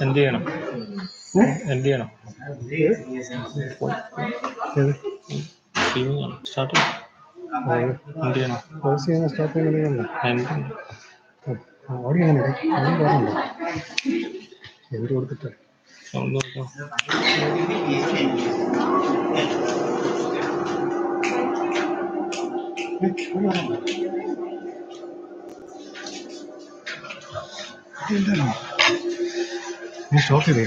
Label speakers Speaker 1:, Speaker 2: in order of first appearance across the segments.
Speaker 1: എന്ത് ചെയ്യണം? എന്ത് ചെയ്യണം? സ്റ്റാർട്ട് എന്ത് ചെയ്യണം?
Speaker 2: സ്റ്റാർട്ട് ചെയ്യുന്നില്ല. ഓടി പറയുന്നുണ്ടോ എന്ത് കൊടുത്തിട്ട്
Speaker 1: സൗണ്ട് നോക്കാം.
Speaker 2: സ്റ്റോപ്പ് ചെയ്തേ.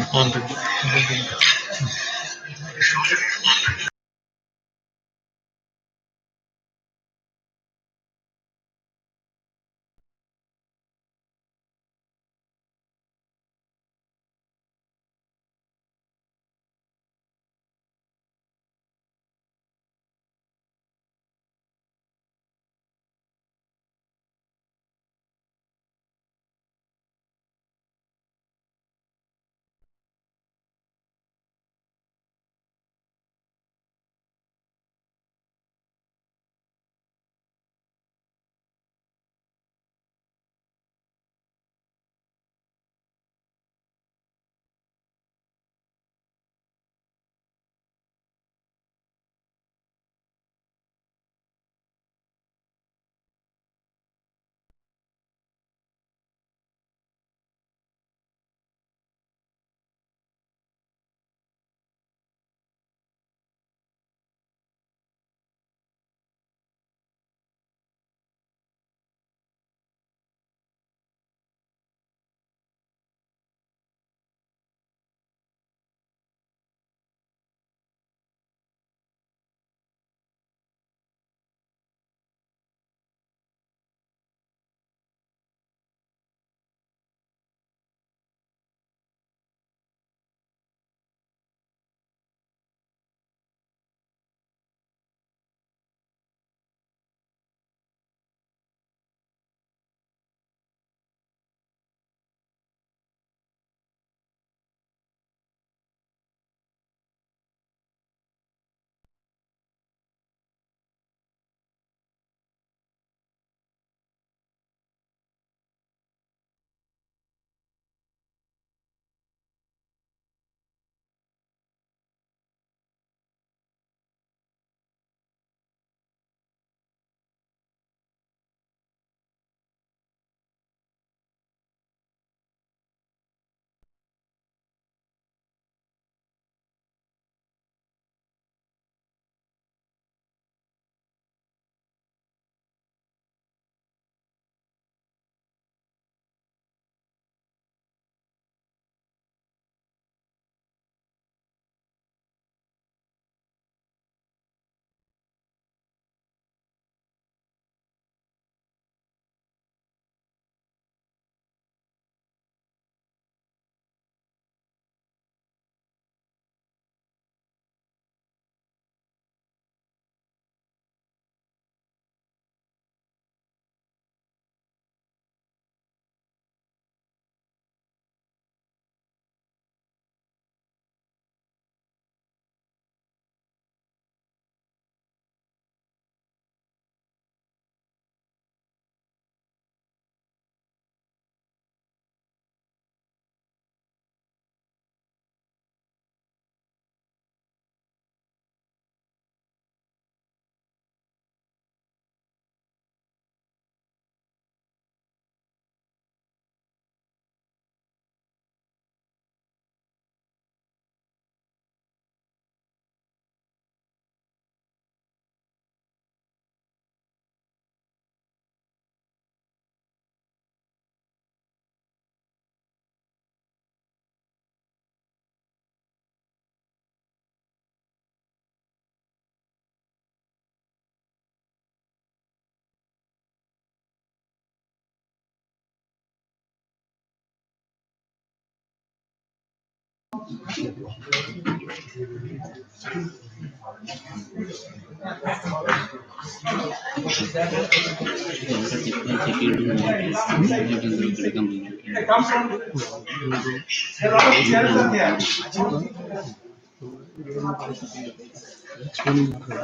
Speaker 2: It's really not good.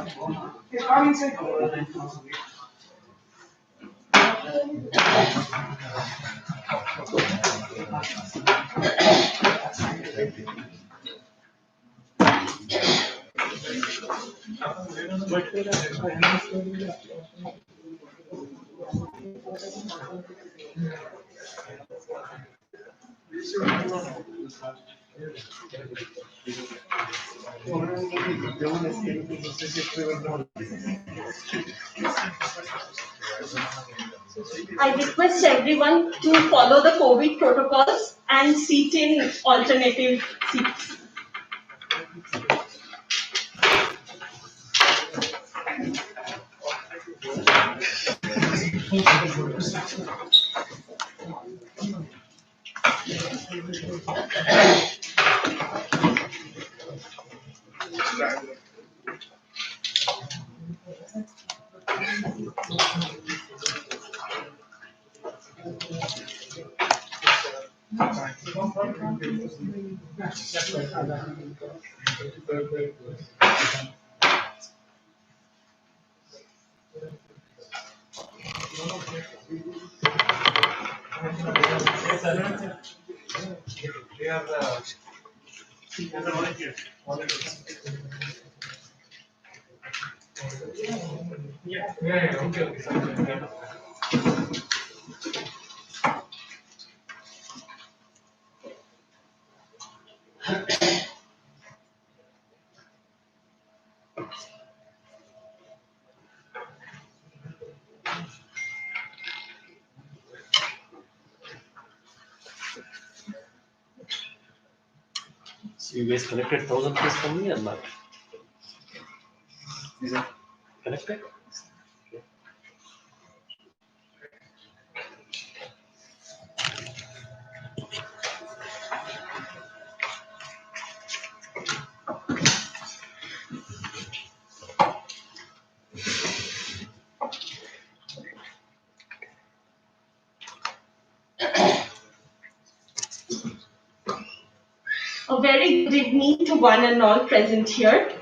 Speaker 3: I request everyone to follow the COVID protocols and sit in alternative seats.
Speaker 4: So you guys collected 1,000 rupees from me or not? Is it collected?
Speaker 3: A very good evening to one and all present here.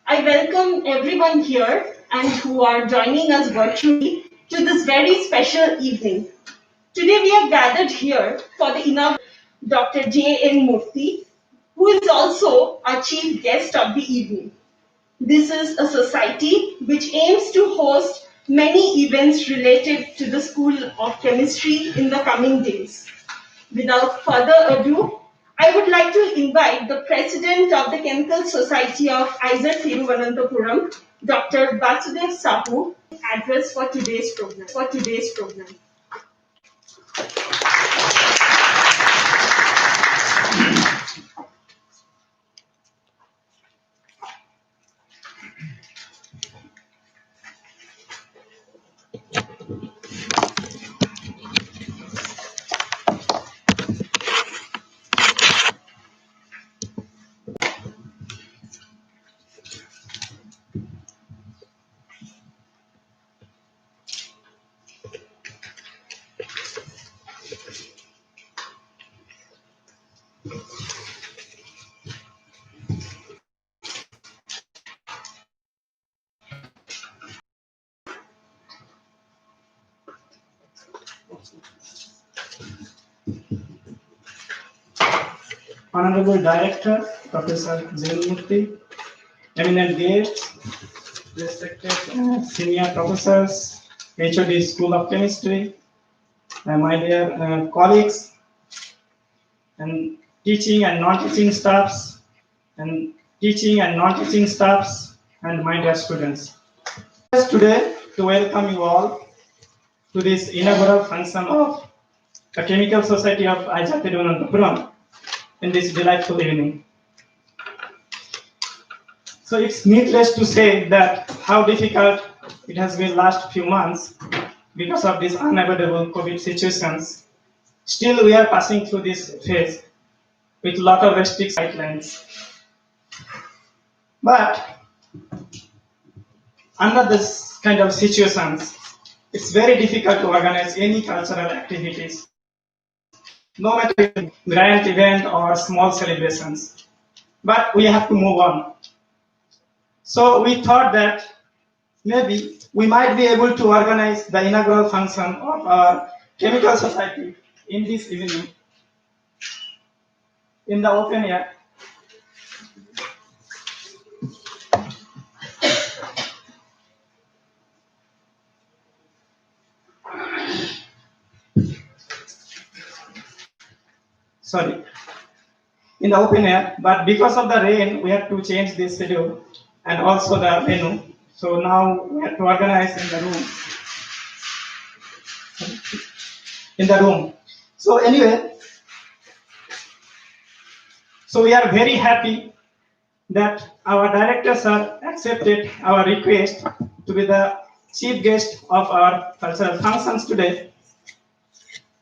Speaker 3: I welcome everyone here and who are joining us virtually to this very special evening. Today we are gathered here for the inauguration of Dr. J.N. Murthy, who is also our chief guest of the evening. This is a society which aims to host many events related to the School of Chemistry in the coming days. Without further ado, I would like to invite the President of the Chemical Society of IISERTVM, Dr. Basudev Sahu, address for today's program.
Speaker 5: Honorable Director, Professor J.N. Murthy, eminent guests, respected senior professors, HOD School of Chemistry, my dear colleagues, and teaching and non-teaching staffs, and my dear students. Today, to welcome you all to this inaugural function of the Chemical Society of IISERTVM in this delightful evening. So it's needless to say that how difficult it has been last few months because of these unavoidable COVID situations. Still, we are passing through this phase with lot of restrictions guidelines. But under this kind of situations, it's very difficult to organize any cultural activities, no matter if it's a grand event or small celebrations. But we have to move on. So we thought that maybe we might be able to organize the inaugural function of our chemical society in this evening in the open air. Sorry, in the open air, but because of the rain, we had to change this schedule and also the venue. So now we have to organize in the room. So anyway, so we are very happy that our director sir accepted our request to be the chief guest of our cultural functions today.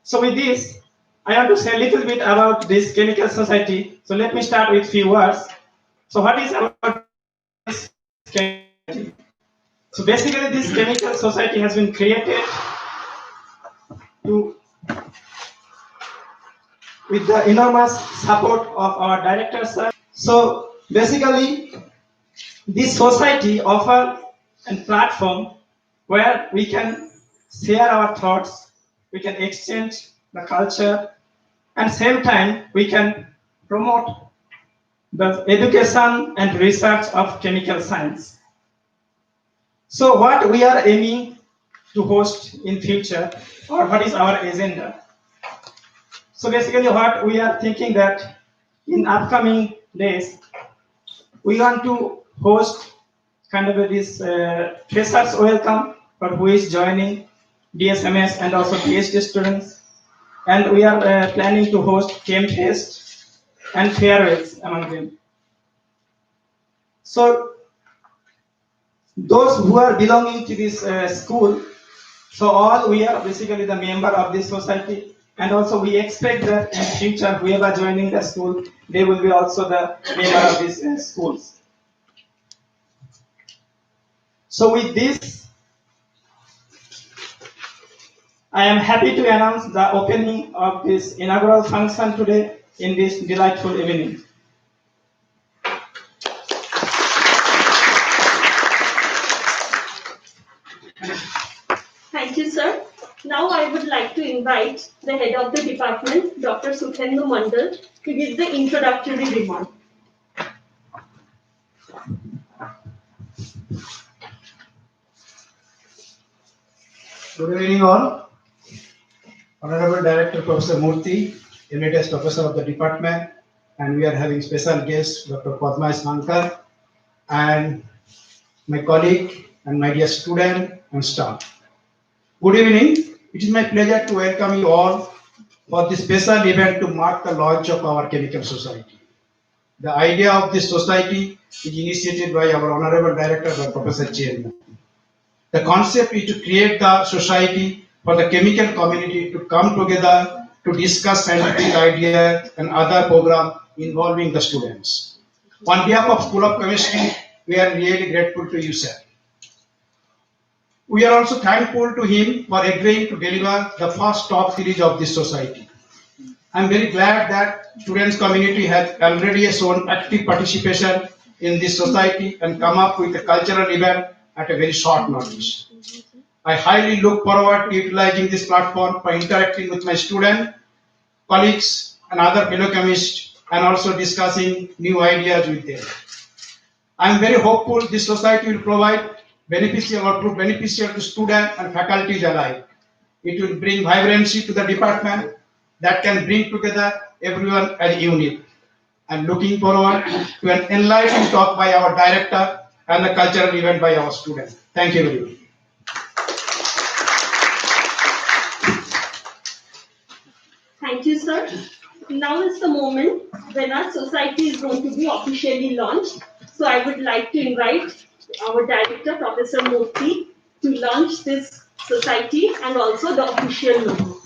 Speaker 5: So with this, I want to say a little bit about this chemical society. So let me start with few words. So what is our chemical? So basically, this chemical society has been created to, with the enormous support of our director sir. So basically, this society offers a platform where we can share our thoughts, we can exchange the culture, and same time we can promote the education and research of chemical science. So what we are aiming to host in future, or what is our agenda? So basically what we are thinking that in upcoming days, we want to host kind of this freshers welcome for who is joining DSMS and also PhD students. And we are planning to host Chem Fest and farewells among them. So those who are belonging to this school, so all we are basically the member of this society, and also we expect that in future whoever joining the school, they will be also the member of these schools. So with this, I am happy to announce the opening of this inaugural function today in this delightful evening.
Speaker 3: Thank you, sir. Now I would like to invite the head of the department, Dr. Sukhendu Mandal, to give the introductory remark.
Speaker 2: Good evening all. Honorable Director Professor Murthy, Emeritus Professor of the department, and we are having special guest Dr. Padma Shankar and my colleague and my dear student and staff. Good evening. It is my pleasure to welcome you all for this special event to mark the launch of our chemical society. The idea of this society is initiated by our Honorable Director, Dr. Professor Chairman. The concept is to create the society for the chemical community to come together to discuss scientific ideas and other programs involving the students. On behalf of School of Chemistry, we are really grateful to you, sir. We are also thankful to him for agreeing to deliver the first talk series of this society. I am very glad that students community has already shown active participation in this society and come up with a cultural event at a very short notice. I highly look forward to utilizing this platform for interacting with my students, colleagues, and other fellow chemists, and also discussing new ideas with them. I am very hopeful this society will provide beneficial or prove beneficial to students and faculties alike. It will bring vibrancy to the department that can bring together everyone as a unit. I am looking forward to an enlightening talk by our director and the cultural event by our students. Thank you very much.
Speaker 3: Thank you, sir. Now is the moment when our society is going to be officially launched. So I would like to invite our director, Professor Murthy, to launch this society and also the official logo.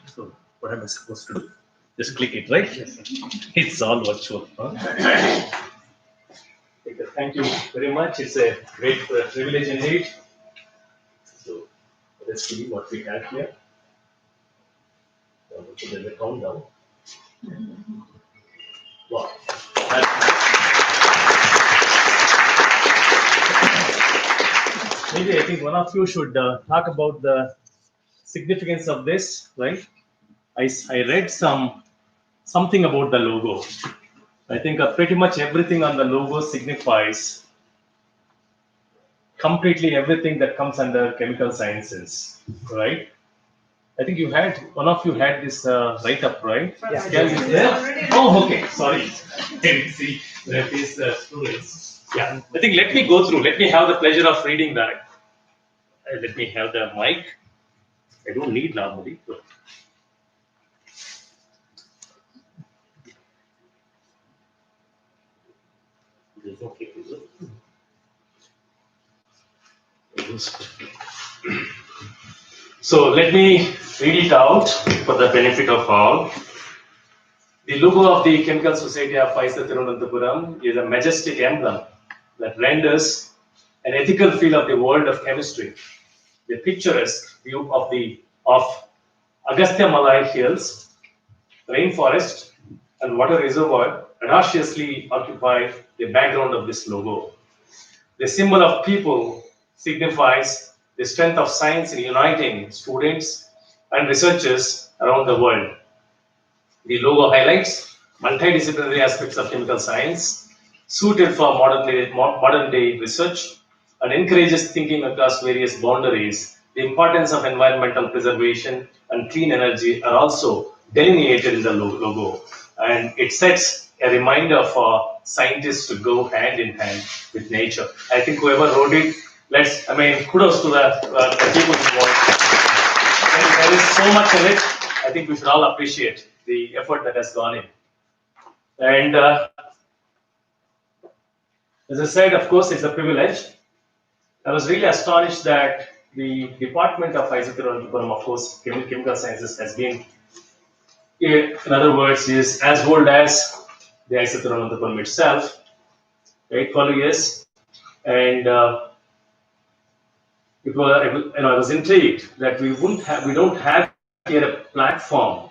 Speaker 4: So what am I supposed to do? Just click it, right? Yes, sir. It's all virtual. Huh? Okay, thank you very much. It's a great privilege indeed. So let's see what we have here. Put the countdown. Wow. That's- Maybe I think one of you should talk about the significance of this, right? I read something about the logo. I think pretty much everything on the logo signifies completely everything that comes under chemical sciences, right? I think you had one of you had this write up, right?
Speaker 5: Yeah.
Speaker 4: Can you there? Oh, okay. Sorry, can see that is students. Yeah, I think let me go through. Let me have the pleasure of reading that. Let me have the mic. I don't need normally. But it's okay. So let me read it out for the benefit of all. The logo of the Chemical Society of IISERTVM is a majestic emblem that renders an ethical feel of the world of chemistry. The picturesque view of Agastya Malai Hills, rainforest, and water reservoir audaciously occupy the background of this logo. The symbol of people signifies the strength of science in uniting students and researchers around the world. The logo highlights multidisciplinary aspects of chemical science, suited for modern day research, and encourages thinking across various boundaries. The importance of environmental preservation and clean energy are also delineated in the logo, and it sets a reminder for scientists to go hand in hand with nature. I think whoever wrote it, kudos to the people involved. There is so much in it. I think we should all appreciate the effort that has gone in. And as I said, of course, it's a privilege. I was really astonished that the Department of IISERTVM, of course, Chemical Sciences, has been, in other words, is as old as the IISERTVM itself, right? 12 years. And I was intrigued that we don't have here a platform.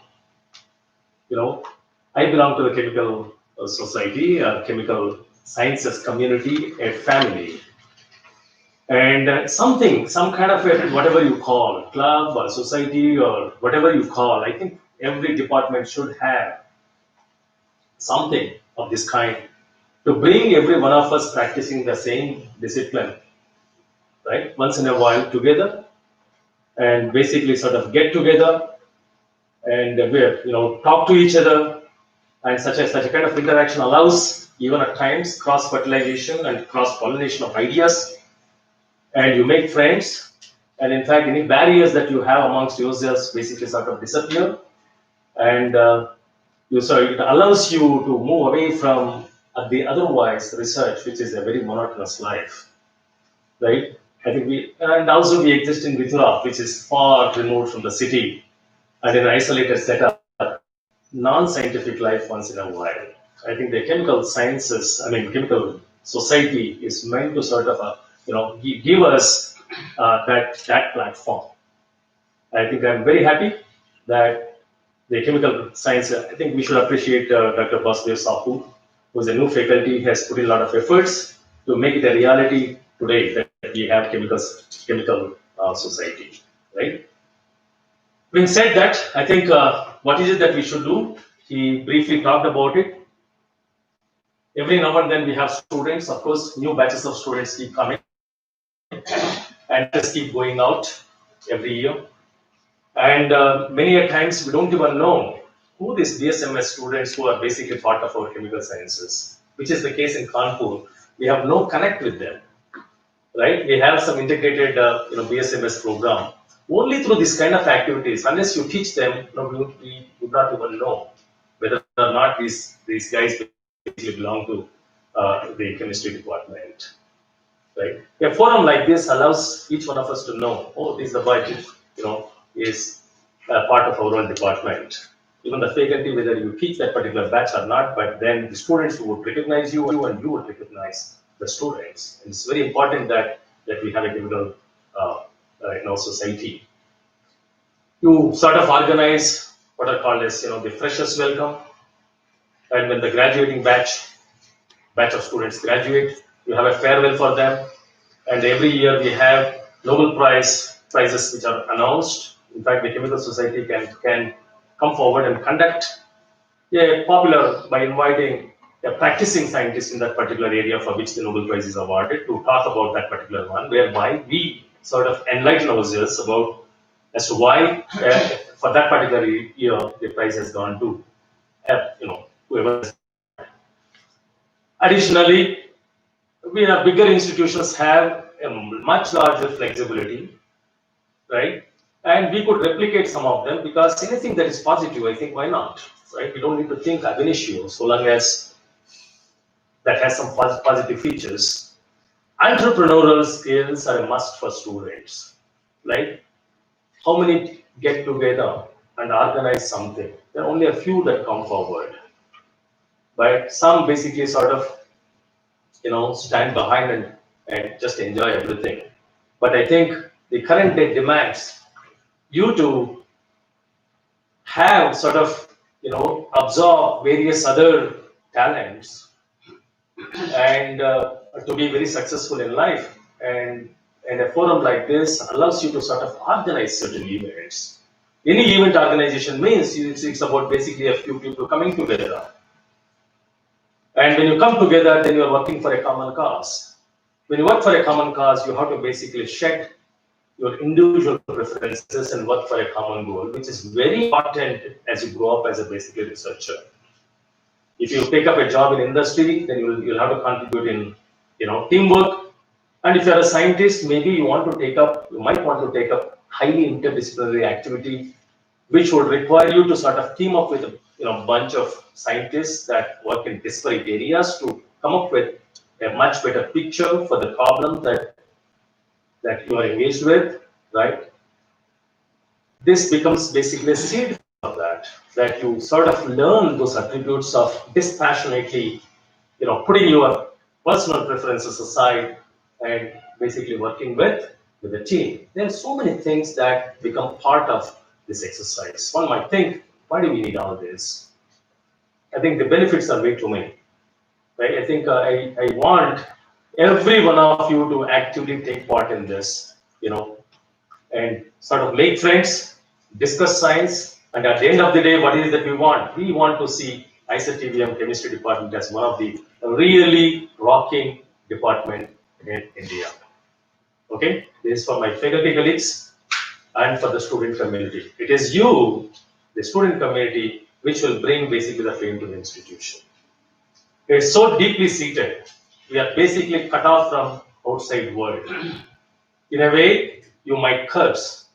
Speaker 4: I belong to the chemical society, chemical sciences community, a family, and some kind of whatever you call, club or society or whatever you call. I think every department should have something of this kind to bring every one of us practicing the same discipline, right? Once in a while together, and basically sort of get together and talk to each other, and such a kind of interaction allows even at times cross fertilization and cross pollination of ideas, and you make friends, and in fact any barriers that you have amongst yourselves basically sort of disappear, and it allows you to move away from the otherwise research, which is a very monotonous life, right? I think and also we exist in Vithura, which is far removed from the city and in an isolated setup, non-scientific life once in a while. I think the chemical society is meant to sort of, give us that platform. I think I'm very happy that the chemical science, I think we should appreciate Dr. Basdev Sahu, who is a new faculty, has put in a lot of efforts to make it a reality today that we have chemical society, right? Having said that, I think what is it that we should do? He briefly talked about it. Every now and then we have students, of course, new batches of students keep coming and just keep going out every year. And many a times we don't even know who these BSMS students who are basically part of our chemical sciences, which is the case in Kanpur. We have no connect with them, right? We have some integrated BSMS program. Only through this kind of activities, unless you teach them, we would not even know whether or not these guys basically belong to the chemistry department, right? A forum like this allows each one of us to know, oh, this is the boy who, is part of our own department. Even the faculty, whether you teach that particular batch or not, but then the students would recognize you and you would recognize the students. And it's very important that we have a chemical society. You sort of organize what are called as the freshers welcome, And when the graduating batch of students graduate, you have a farewell for them. And every year we have Nobel prizes which are announced. In fact, the Chemical Society can come forward and conduct a popular by inviting a practicing scientist in that particular area for which the Nobel Prize is awarded to talk about that particular one, whereby we sort of enlighten ourselves about as to why for that particular year the prize has gone to whoever. Additionally, we have bigger institutions have a much larger flexibility, right? And we could replicate some of them because anything that is positive, I think, why not, right? We don't need to think ab initio so long as that has some positive features. Entrepreneurial skills are a must for students, right? How many get together and organize something? There are only a few that come forward, but some basically sort of stand behind and just enjoy everything. But I think the current day demands you to have sort of absorb various other talents and to be very successful in life. And a forum like this allows you to sort of organize certain events. Any event organization means it's about basically a few people coming together. And when you come together, then you are working for a common cause. When you work for a common cause, you have to basically shed your individual preferences and work for a common goal, which is very important as you grow up as a basically researcher. If you take up a job in industry, then you'll have to contribute in teamwork. And if you're a scientist, maybe you might want to take up highly interdisciplinary activity, which would require you to sort of team up with a bunch of scientists that work in disparate areas to come up with a much better picture for the problem that you are engaged with, right? This becomes basically a seed for that you sort of learn those attributes of dispassionately, putting your personal preferences aside and basically working with the team. There are so many things that become part of this exercise. One might think, why do we need all this? I think the benefits are way too many, right? I think I want every one of you to actively take part in this, and sort of make friends, discuss science, and at the end of the day, what is it that we want? We want to see IISERTVM chemistry department as one of the really rocking department in India. Okay, this is for my faculty colleagues and for the student community. It is you, the student community, which will bring basically the fame to the institution. It's so deeply seated. We are basically cut off from outside world. In a way, you might curse,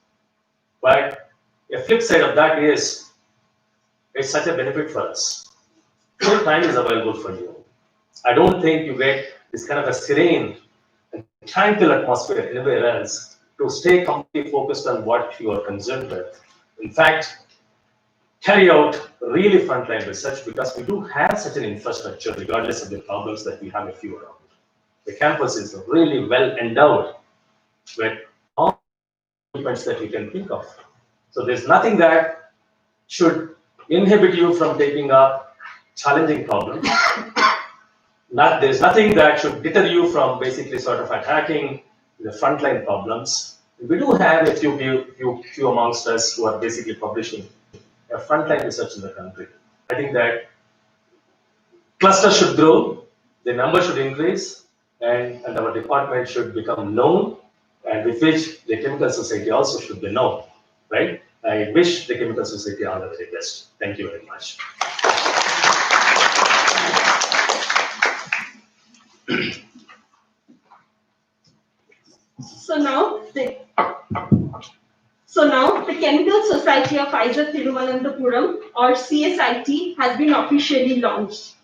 Speaker 4: but a flip side of that is it's such a benefit for us. Full time is available for you. I don't think you get this kind of a serene and tranquil atmosphere anywhere else to stay completely focused on what you are concerned with. In fact, carry out really frontline research because we do have such an infrastructure regardless of the problems that we have a few around. The campus is really well endowed with all the equipments that you can think of. So there's nothing that should inhibit you from taking up challenging problems. There's nothing that should deter you from basically sort of attacking the frontline problems. We do have a few amongst us who are basically publishing a frontline research in the country. I think that cluster should grow, the number should increase, and our department should become known, and with which the Chemical Society also should be known, right? I wish the Chemical Society all the very best. Thank you very much.
Speaker 3: So now the Chemical Society of IISERTVM or CSIT has been officially launched.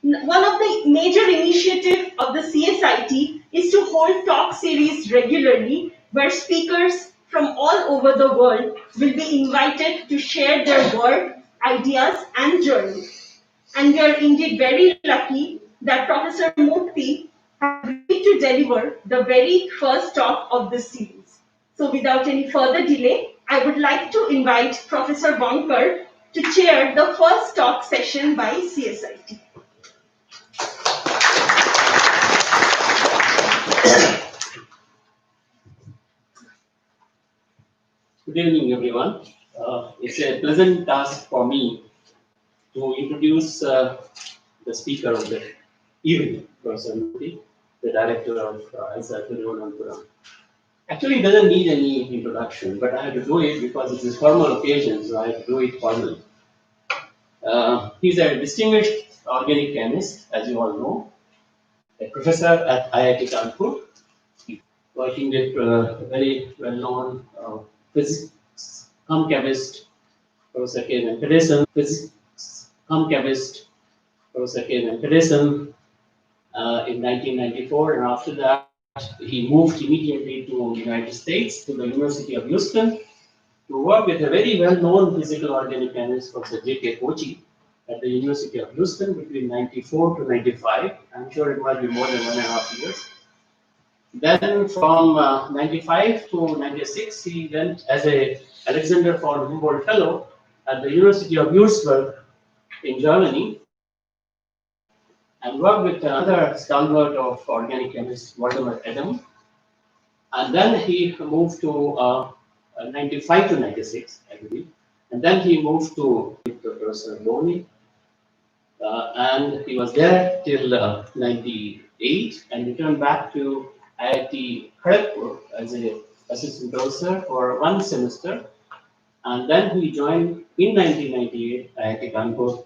Speaker 3: One of the major initiatives of the CSIT is to hold talk series regularly where speakers from all over the world will be invited to share their work, ideas and journeys. And we are indeed very lucky that Professor Murthy has agreed to deliver the very first talk of this series. So without any further delay, I would like to invite Professor Bonkar to chair the first talk session by CSIT.
Speaker 6: Good evening, everyone. It's a pleasant task for me to introduce the speaker of the evening, Professor Murthy, the director of IISERTVM. Actually, it doesn't need any introduction, but I have to do it because it's a formal occasion, so I have to do it formally. He's a distinguished organic chemist, as you all know, a professor at IIT Kanpur, working with a very well-known physics chemist, Professor K. Venkatesan, physics chemist, Professor K. Venkatesan, in 1994, and after that, he moved immediately to the United States, to the University of Houston, to work with a very well-known physical organic chemist, Professor J.K. Kochi, at the University of Houston between 94 to 95. I'm sure it might be more than 1.5 years. Then from 95 to 96, he went as a Alexander von Humboldt Fellow at the University of Würzburg in Germany, and worked with another stalwart of organic chemist, Waldemar Adam. And then he moved to 95 to 96, I believe. And then he moved to Professor Boni. And he was there till 98 and returned back to IIT Kharagpur as an assistant professor for 1 semester. And then he joined in 1998 IIT Kanpur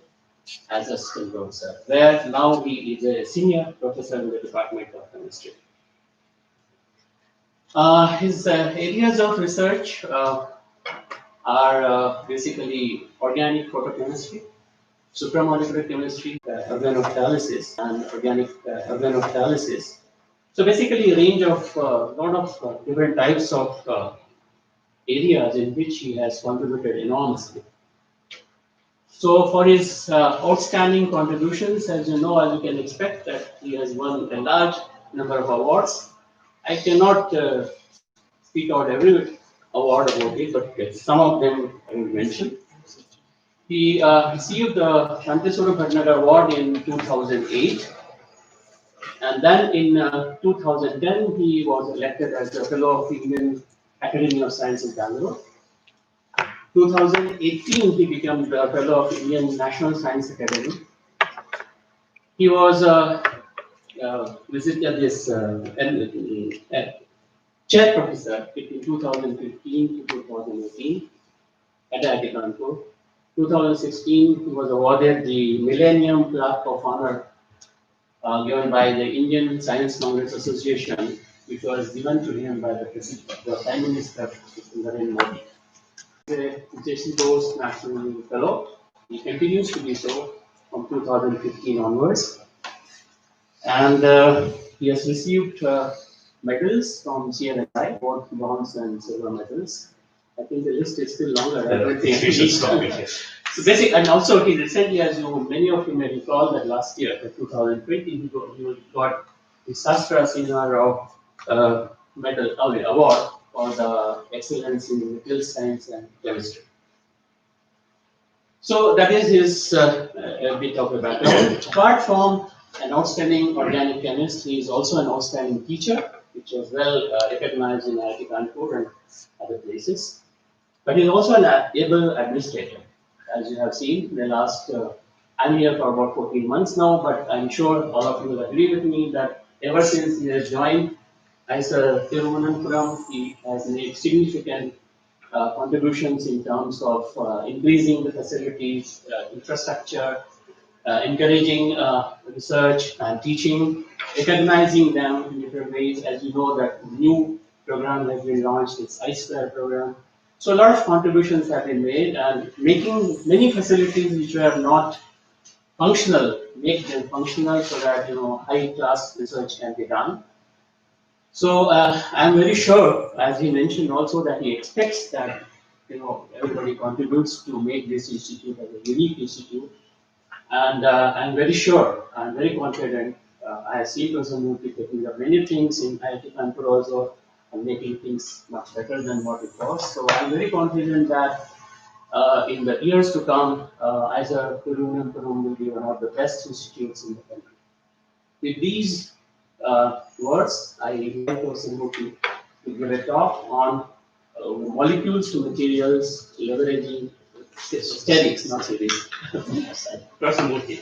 Speaker 6: as assistant professor, where now he is a senior professor in the Department of Chemistry. His areas of research are basically organic photochemistry, supramolecular chemistry, organocatalysis, and organic organocatalysis. So basically, a range of lot of different types of areas in which he has contributed enormously. So for his outstanding contributions, as you know, as you can expect, that he has won a large number of awards. I cannot speak out every award about it, but some of them I will mention. He received the Shanteswara Bhatnagar Award in 2008, and then in 2010 he was elected as a Fellow of the Indian Academy of Sciences, Bangalore. 2018 he became the Fellow of Indian National Science Academy. He was visited this chair professor between 2015 to 2018 at IIT Kanpur. 2016 he was awarded the Millennium Plaque of Honor given by the Indian Science Congress Association, which was given to him by the Prime Minister, Narendra Modi. A Jason Bose National Fellow. He continues to be so from 2015 onwards. And he has received medals from CNSI, both bronze and silver medals. I think the list is still longer. I don't think we should stop it here. So basically, and also he recently, as many of you may recall, that last year, 2020, he got the Sastra Senior Medal Award for the excellence in material science and chemistry. So that is his a bit of a background. Apart from an outstanding organic chemist, he is also an outstanding teacher, which was well recognized in IIT Kanpur and other places. But he is also an able administrator, as you have seen in the last. I'm here for about 14 months now, but I'm sure all of you will agree with me that ever since he has joined IISERTVM, he has made significant contributions in terms of increasing the facilities, infrastructure, encouraging research and teaching, recognizing them in different ways. As you know, that new program has been launched, it's IISER program. So a lot of contributions have been made, and making many facilities which were not functional, make them functional so that high-class research can be done. So I'm very sure, as he mentioned also, that he expects that everybody contributes to make this institute as a unique institute. And I'm very sure, I'm very confident. I see Professor Murthy taking up many things in IIT Kanpur also and making things much better than what it was. So I'm very confident that in the years to come, IISERTVM will be one of the best institutes in the country. With these words, I invite Professor Murthy to give a talk on molecules to materials leveraging sterics, not sterics. Professor Murthy.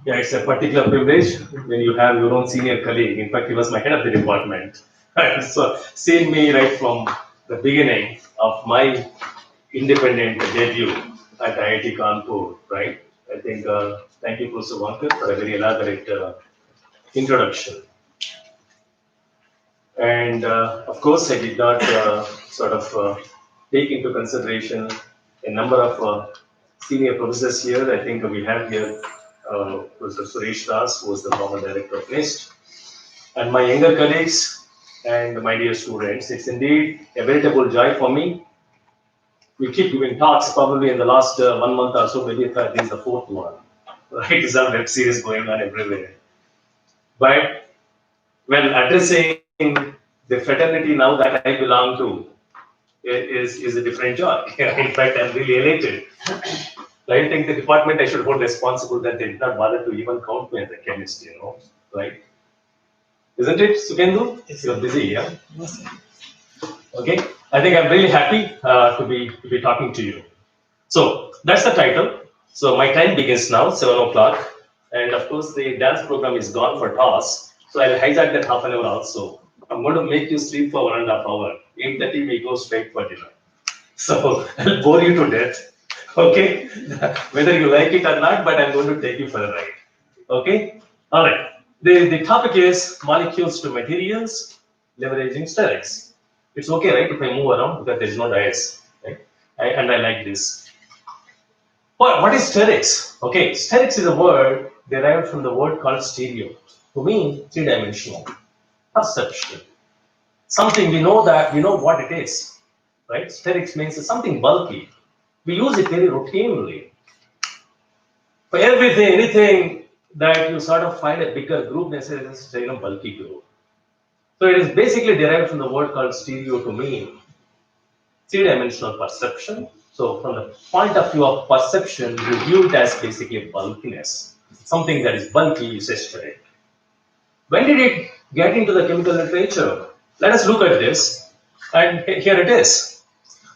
Speaker 4: Yeah, it's a particular privilege when you have your own senior colleague. In fact, he was my head of the department. So, seeing me right from the beginning of my independent debut at IIT Kanpur, right? I think, thank you, Professor Wankar, for a very elaborate introduction. And of course, I did not take into consideration a number of senior professors here. I think we have here Professor Suresh Das, who was the former director of NIST, and my younger colleagues and my dear students. It's indeed a veritable joy for me. We keep giving talks, probably in the last 1 month or so, maybe this is the fourth one. Right, it's a web series going on everywhere. But when addressing the fraternity now that I belong to is a different joy. In fact, I'm really elated. I think the department I should hold responsible that they did not bother to even count me as a chemist, right? Isn't it, Sukendu? You're busy, yeah?
Speaker 1: Yes, sir.
Speaker 4: Okay. I think I'm really happy to be talking to you. So that's the title. So my time begins now, 7 o'clock, and of course the dance program is gone for toss. So I'll hijack that half an hour also. I'm going to make you sleep for 1.5 hours. 8:30 we go straight for dinner. So I'll bore you to death. Okay, whether you like it or not, but I'm going to take you for a ride. Okay, all right. The topic is molecules to materials leveraging sterics. It's okay, right, if I move around because there's no diets, right? And I like this. What is sterics? Okay, sterics is a word derived from the word called stereo. To me, three-dimensional perception. Something we know what it is, right? Sterics means it's something bulky. We use it very routinely. For everything, anything that you sort of find a bigger group, necessarily a bulky group. So it is basically derived from the word called stereo to mean three-dimensional perception. So from the point of view of perception, you view it as basically bulkiness. Something that is bulky is steric. When did it get into the chemical literature? Let us look at this. And here it is,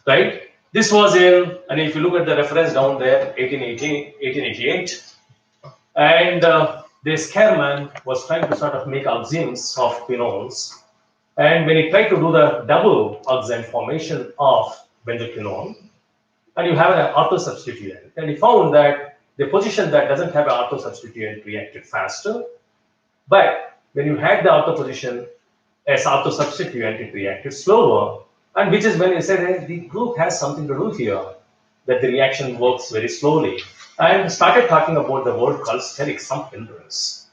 Speaker 4: right? This was in, and if you look at the reference down there, 1888. And this Kerman was trying to sort of make oximes of phenols. And when he tried to do the double oxime formation of benzoquinone, and you have an auto-substituent, and he found that the position that doesn't have an auto-substituent reacted faster, but when you had the auto position as auto-substituent, it reacted slower, and which is when he said, hey, the group has something to do here, that the reaction works very slowly, and started talking about the word called steric, some hindrance.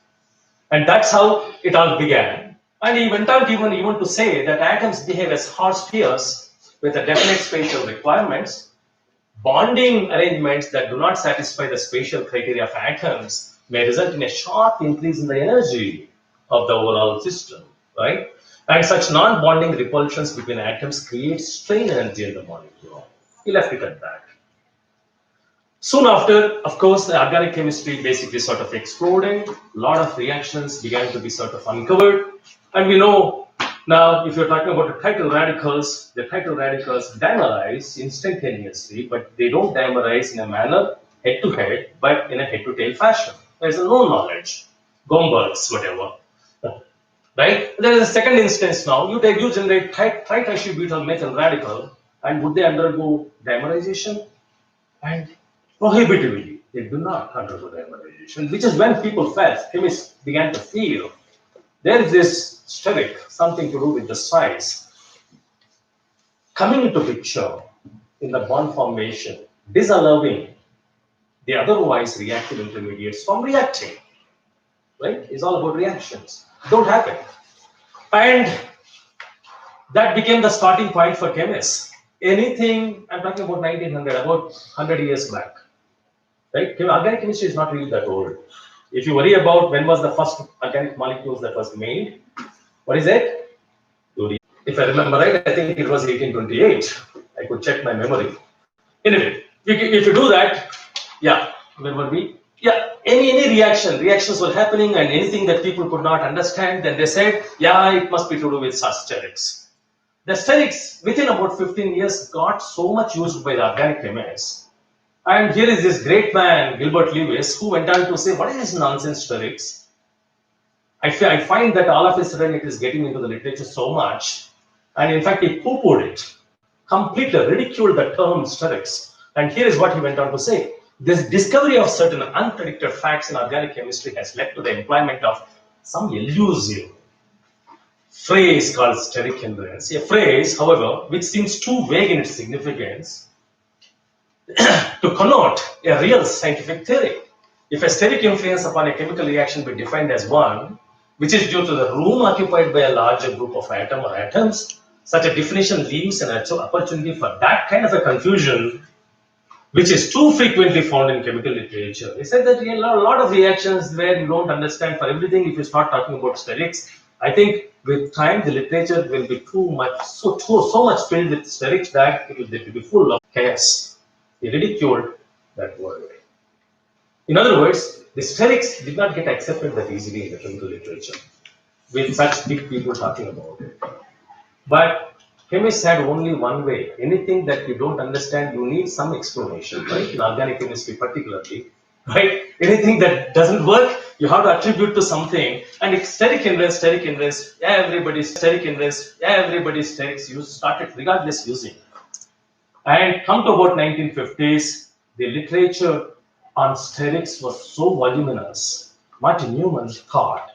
Speaker 4: And that's how it all began. And he went on even to say that atoms behave as hard spheres with a definite spatial requirements. Bonding arrangements that do not satisfy the spatial criteria of atoms may result in a sharp increase in the energy of the overall system, right? And such non-bonding repulsions between atoms create strain energy in the molecule. He left it at that. Soon after, of course, the organic chemistry basically sort of exploded. A lot of reactions began to be sort of uncovered. And we know now, if you're talking about the title radicals dimerize instantaneously, but they don't dimerize in a manner head-to-head, but in a head-to-tail fashion. There's a known knowledge. Gomberg's, whatever. Right? There is a second instance now. You generate tritertiary methyl radical, and would they undergo dimerization? And prohibitively, they do not undergo dimerization, which is when people felt, chemists began to feel, there is this steric, something to do with the size, coming into picture in the bond formation, disallowing the otherwise reactive intermediates from reacting. Right? It's all about reactions. Don't happen. And that became the starting point for chemists. Anything, I'm talking about 1900, about 100 years back. Right? Organic chemistry is not really that old. If you worry about when was the first organic molecules that was made, what is it? If I remember right, I think it was 1828. I could check my memory. Anyway, if you do that, yeah, where were we? Yeah, any reactions were happening, and anything that people could not understand, then they said, yeah, it must be to do with such sterics. The sterics within about 15 years got so much used by the organic chemists. And here is this great man, Gilbert Lewis, who went on to say, what is this nonsense sterics? I find that all of a sudden it is getting into the literature so much, and in fact he poo-pooed it, completely ridiculed the term sterics. And here is what he went on to say. This discovery of certain unpredicted facts in organic chemistry has led to the employment of some elusive phrase called steric hindrance. A phrase, however, which seems too vague in its significance to connote a real scientific theory. If a steric influence upon a chemical reaction be defined as one, which is due to the room occupied by a larger group of atom or atoms, such a definition leaves an opportunity for that kind of a confusion, which is too frequently found in chemical literature. They said that a lot of reactions where you don't understand for everything. If you start talking about sterics, I think with time the literature will be too much, so much filled with sterics that it will be full of chaos. He ridiculed that word. In other words, the sterics did not get accepted that easily in the chemical literature, with such big people talking about it. But chemists had only one way. Anything that you don't understand, you need some explanation, right? In organic chemistry particularly, right? Anything that doesn't work, you have to attribute to something. And it's steric hindrance, everybody's steric hindrance, everybody's sterics, you started regardless using. And come to about 1950s, the literature on sterics was so voluminous. Martin Newman thought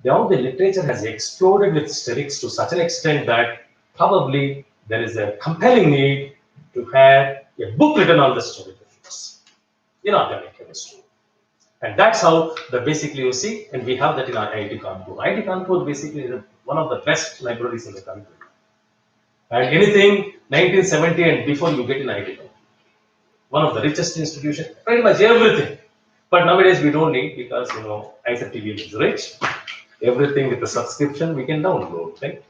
Speaker 4: now the literature has exploded with sterics to such an extent that probably there is a compelling need to have a book written on the steric effects in organic chemistry. And that's how basically you see, and we have that in our IIT Kanpur. IIT Kanpur basically is one of the best libraries in the country. And anything 1970 and before you get in IIT Kanpur. One of the richest institutions, pretty much everything. But nowadays we don't need, because IISERTVM is rich. Everything with a subscription we can download, right?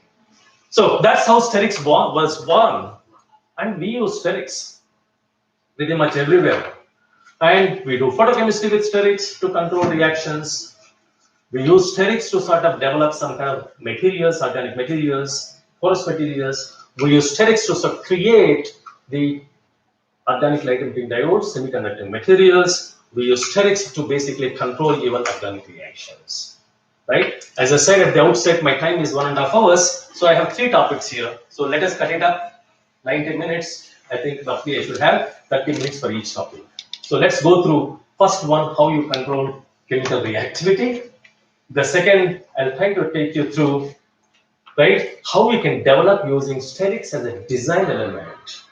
Speaker 4: So that's how sterics was born. And we use sterics pretty much everywhere. And we do photochemistry with sterics to control reactions. We use sterics to sort of develop some kind of materials, organic materials, porous materials. We use sterics to sort of create the organic light emitting diodes, semiconducting materials. We use sterics to basically control even organic reactions. Right? As I said at the outset, my time is 1.5 hours, so I have 3 topics here. So let us cut it up, 90 minutes. I think roughly I should have 30 minutes for each topic. So let's go through first one, how you control chemical reactivity. The second, I'll try to take you through, right, how we can develop using sterics as a design element,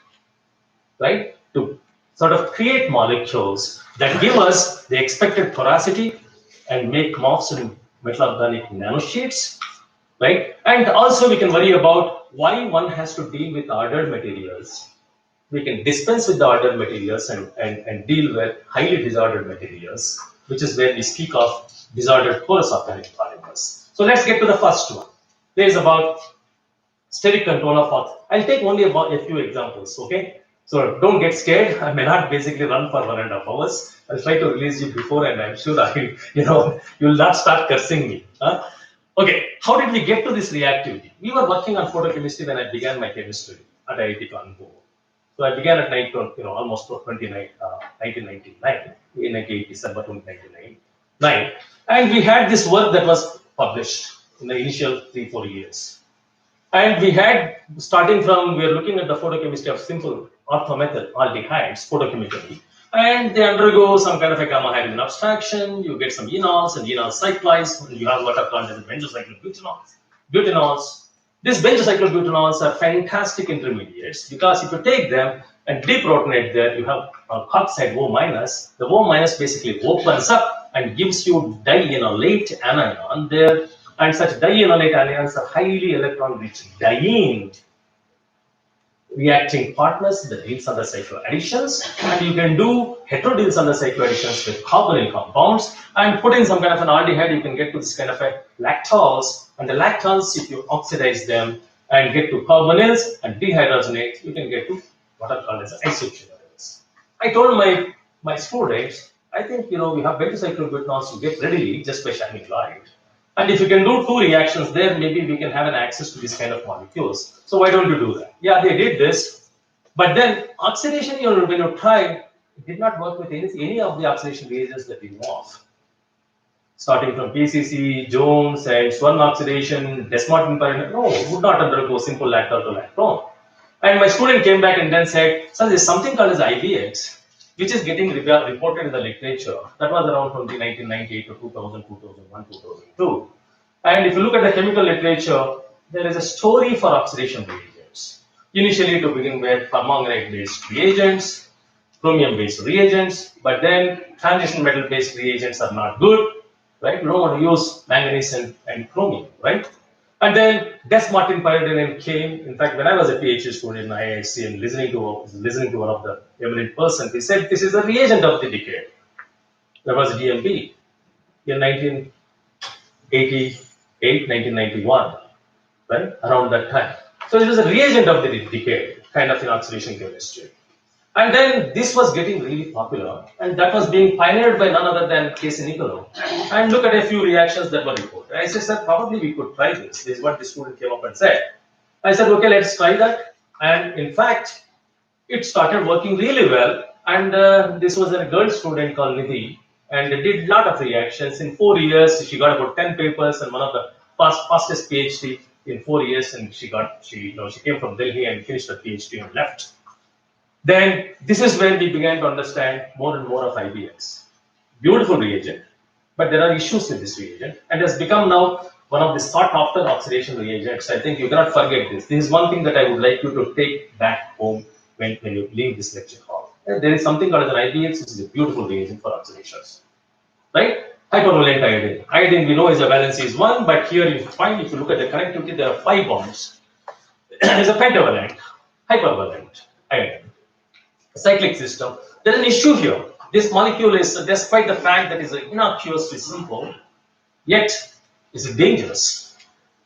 Speaker 4: right, to sort of create molecules that give us the expected porosity and make MOFs in metal organic nanosheets, right? And also we can worry about why one has to deal with ordered materials. We can dispense with the ordered materials and deal with highly disordered materials, which is where we speak of disordered porous organic polymers. So let's get to the first one. This is about steric control of oxygen. I'll take only about a few examples, okay? So don't get scared. I may not basically run for 1.5 hours. I'll try to release you before, and I'm sure you'll not start cursing me. Huh? Okay, how did we get to this reactivity? We were working on photochemistry when I began my chemistry at IIT Kanpur. So I began at almost 1999, in December 1999. And we had this work that was published in the initial 3-4 years. And we had, starting from, we are looking at the photochemistry of simple orthomethyl aldehydes photochemically. And they undergo some kind of a gamma hydrogen abstraction. You get some enols and enol cyclides. And you have what are called as butanols. These benzocyclobutanols are fantastic intermediates, because if you take them and deprotonate there, you have oxide O-. The O- basically opens up and gives you dienolate anion there. And such dienolate anions are highly electron rich diene. reacting partners, the deals under cycloadditions, and you can do heterodeals under cycloadditions with carbonyl compounds, and put in some kind of an aldehyde, you can get to this kind of a lactose, and the lactons, if you oxidize them and get to carbonyls and dehydrogenate, you can get to what are called as isophenolates. I told my students, I think we have beta-cyclobutanols to get readily just by shining light. And if you can do 2 reactions there, maybe we can have an access to this kind of molecules. So why don't you do that? Yeah, they did this, but then oxidation, when you tried, it did not work with any of the oxidation reagents that we know of. Starting from PCC, Jones, and Swan oxidation, Desmartin pyridine, no, would not undergo simple lactol to lactone. And my student came back and then said, "Sir, there's something called as IBX, which is getting reported in the literature." That was around from the 1998 to 2000, 2001, 2002. And if you look at the chemical literature, there is a story for oxidation reagents. Initially, to begin with, permanganate-based reagents, chromium-based reagents, but then transition metal-based reagents are not good, right? You don't want to use manganese and chromium, right? And then Desmartin pyridine came. In fact, when I was a PhD student in IISc and listening to one of the eminent persons, he said this is a reagent of the decade. That was DMB in 1988, 1991, right? Around that time. So it was a reagent of the decade, kind of in oxidation chemistry. And then this was getting really popular, and that was being pioneered by none other than Casey Niccolo. And look at a few reactions that were reported. I said, "Sir, probably we could try this." This is what the student came up and said. I said, "Okay, let's try that." And in fact, it started working really well. And this was a girl student called Nidhi, and did a lot of reactions. In 4 years, she got about 10 papers, and one of the fastest PhD in 4 years. And she came from Delhi and finished her PhD and left. Then this is where we began to understand more and more of IBX. Beautiful reagent, but there are issues with this reagent, and has become now one of the sought after oxidation reagents. I think you cannot forget this. This is one thing that I would like you to take back home when you leave this lecture hall. There is something called an IBX, which is a beautiful reagent for oxidations, right? Hypervalent iodine. Iodine we know is a valence is 1, but here you find, if you look at the connectivity, there are 5 bonds. There is a pentavalent, hypervalent iodine. Cyclic system. There is an issue here. This molecule is, despite the fact that it is innocuously simple, yet is dangerous.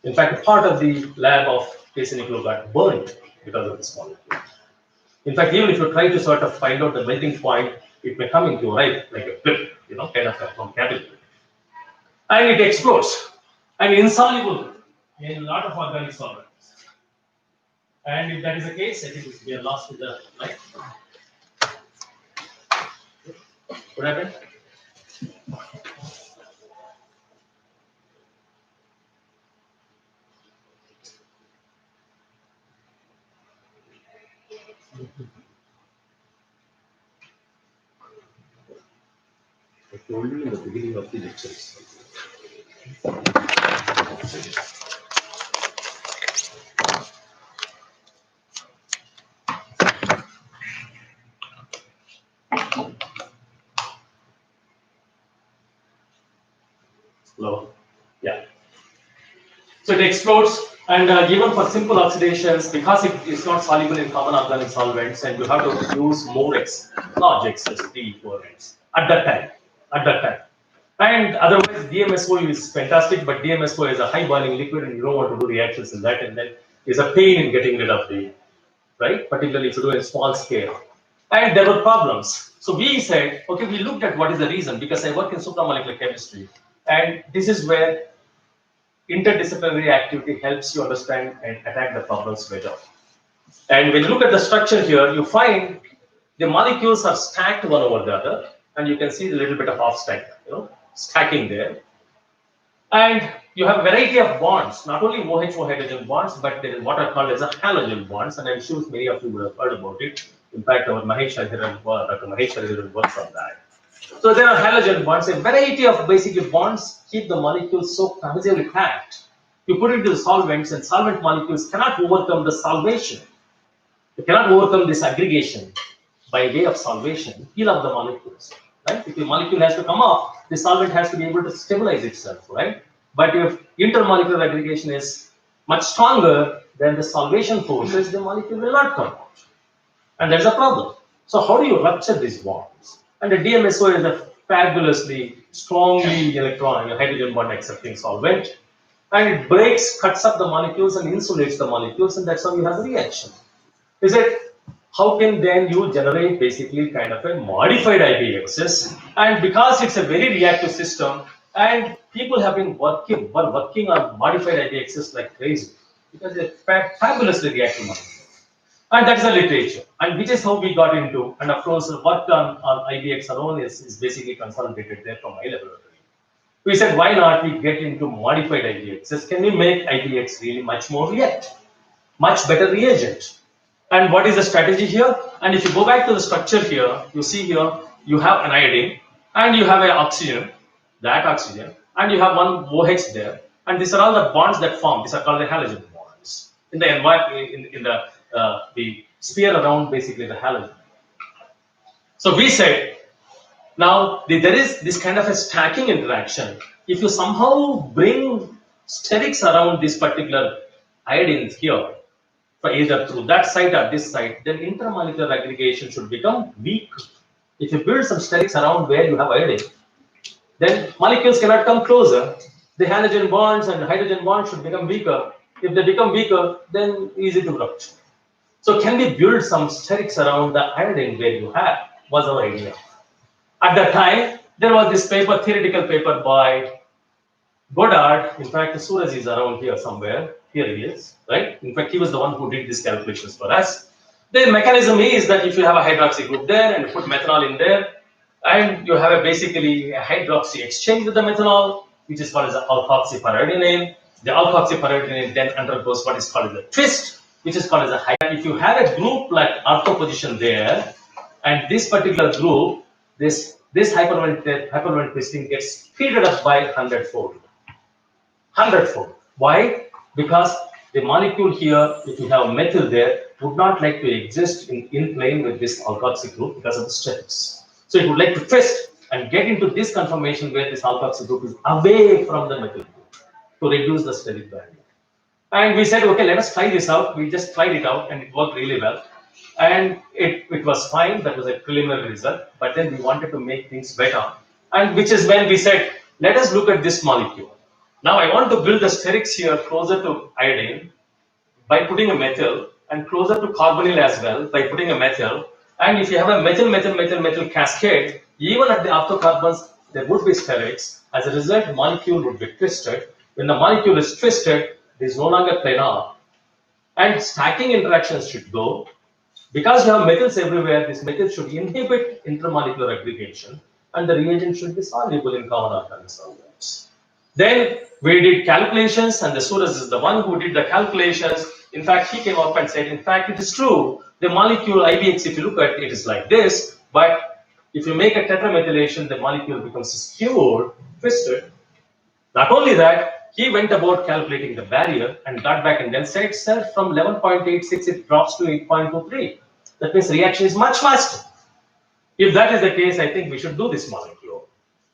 Speaker 4: In fact, part of the lab of Casey Niccolo got burned because of this molecule. In fact, even if you try to sort of find out the melting point, it may come into your eye like a flip, kind of from capillary. And it explodes. And insoluble in a lot of organic solvents. And if that is the case, I think we are lost with the light. What happened? I told you in the beginning of the lectures. Hello? Yeah. So it explodes, and even for simple oxidations, because it is not soluble in common organic solvents, and you have to use more large excess equivalents at that time. And otherwise, DMSO is fantastic, but DMSO is a high boiling liquid, and you don't want to do reactions in that, and then there's a pain in getting rid of the, right? Particularly if you do it in small scale. And there were problems. So we said, okay, we looked at what is the reason, because I work in supramolecular chemistry, and this is where interdisciplinary activity helps you understand and attack the problems better. And when you look at the structure here, you find the molecules are stacked one over the other, and you can see a little bit of off stack, stacking there. And you have a variety of bonds, not only OH hydrogen bonds, but there is what are called as a halogen bonds, and I'm sure many of you would have heard about it. In fact, our Dr. Mahesh Hariharan works on that. So there are halogen bonds, a variety of basically bonds keep the molecules so cohesively packed. You put it into the solvents, and solvent molecules cannot overcome the solvation. They cannot overcome this aggregation by way of solvation, peel up the molecules. Right? If the molecule has to come off, the solvent has to be able to stabilize itself, right? But if intermolecular aggregation is much stronger, then the solvation forces, the molecule will not come out. And that's a problem. So how do you rupture these bonds? And the DMSO is a fabulously, strongly hydrogen bond accepting solvent. And it breaks, cuts up the molecules and insulates the molecules, and that's how you have the reaction. Is it? How can then you generate basically kind of a modified IBXs? And because it's a very reactive system, and people have been working on modified IBXs like crazy, because they're fabulously reactive molecules. And that's the literature, and which is how we got into, and of course, work on IBX alone is basically consolidated there from my laboratory. We said, why not we get into modified IBXs? Can we make IBX really much more reactive, much better reagent? And what is the strategy here? And if you go back to the structure here, you see here, you have an iodine, and you have an oxygen, that oxygen, and you have one OH there, and these are all the bonds that form. These are called the halogen bonds in the environment, in the sphere around basically the halogen. So we said, now there is this kind of a stacking interaction. If you somehow bring sterics around this particular iodine here, for either through that site or this site, then intermolecular aggregation should become weak. If you build some sterics around where you have iodine, then molecules cannot come closer. The halogen bonds and hydrogen bonds should become weaker. If they become weaker, then easy to rupture. So can we build some sterics around the iodine where you have, was our idea. At that time, there was this paper, theoretical paper by Goddard. In fact, Suraj is around here somewhere. Here he is, right? In fact, he was the one who did these calculations for us. The mechanism is that if you have a hydroxy group there and you put methanol in there, and you have basically a hydroxy exchange with the methanol, which is called as the alkoxypyridinane. The alkoxypyridinane then undergoes what is called as a twist, which is called as a high. If you have a group like ortho position there, and this particular group, this hypervalent twisting gets speeded up by 100-fold. 100-fold. Why? Because the molecule here, if you have methyl there, would not like to exist in plane with this alkoxy group because of the sterics. So it would like to twist and get into this conformation where this alkoxy group is away from the methyl group to reduce the steric barrier. And we said, okay, let us try this out. We just tried it out and it worked really well. And it was fine. That was a preliminary result. But then we wanted to make things better. And which is when we said, let us look at this molecule. Now I want to build the sterics here closer to iodine by putting a methyl, and closer to carbonyl as well by putting a methyl. And if you have a methyl cascade, even at the orthocarbons, there would be sterics. As a result, the molecule would be twisted. When the molecule is twisted, it is no longer planar. And stacking interactions should go. Because you have methyls everywhere, this methyl should inhibit intermolecular aggregation, and the reagent should be soluble in common organic solvents. Then we did calculations, and the Suraj is the one who did the calculations. In fact, he came up and said, in fact, it is true. The molecule IBX, if you look at it, is like this. But if you make a tetramethylation, the molecule becomes skewed, twisted. Not only that, he went about calculating the barrier and got back and then said, sir, from 11.86, it drops to 8.23. That means reaction is much faster. If that is the case, I think we should do this molecule.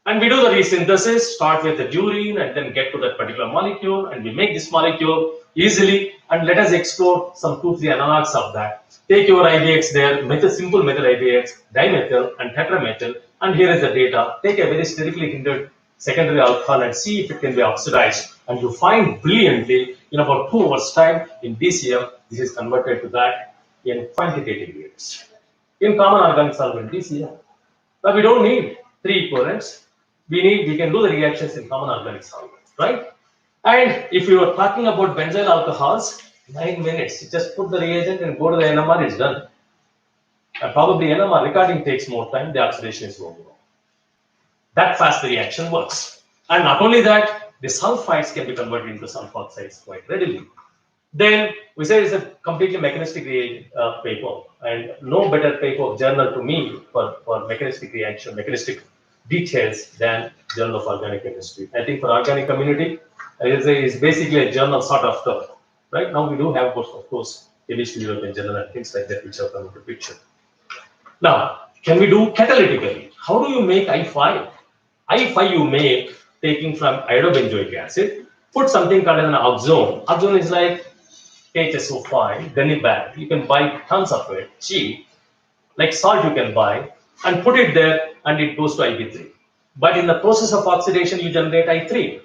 Speaker 4: And we do the resynthesis, start with the purine and then get to that particular molecule, and we make this molecule easily, and let us explore some 2-3 analogs of that. Take your IBX there, simple methyl IBX, dimethyl and tetramethyl, and here is the data. Take a very sterically hindered secondary alcohol and see if it can be oxidized, and you find brilliantly in about 2 hours time in DCM, this is converted to that in quantitative units. In common organic solvent DCM. But we don't need 3 equivalents. We can do the reactions in common organic solvents, right? And if you are talking about benzyl alcohols, 9 minutes. You just put the reagent and go to the NMR, it's done. And probably NMR recording takes more time, the oxidation is longer. That fast the reaction works. And not only that, the sulfides can be converted into sulfoxides quite readily. Then we say it's a completely mechanistic paper, and no better paper of journal to me for mechanistic reaction, mechanistic details than Journal of Organic Chemistry. I think for organic community, it's basically a journal sort of stuff. Right now we do have, of course, Chemistry European Journal and things like that which have come into picture. Now, can we do catalytically? How do you make I5? I5 you make taking from iodobenzoic acid, put something called an oxone. Oxone is like HSO5, then bad. You can buy tons of it, cheap, like salt you can buy, and put it there, and it goes to IP3. But in the process of oxidation, you generate I3.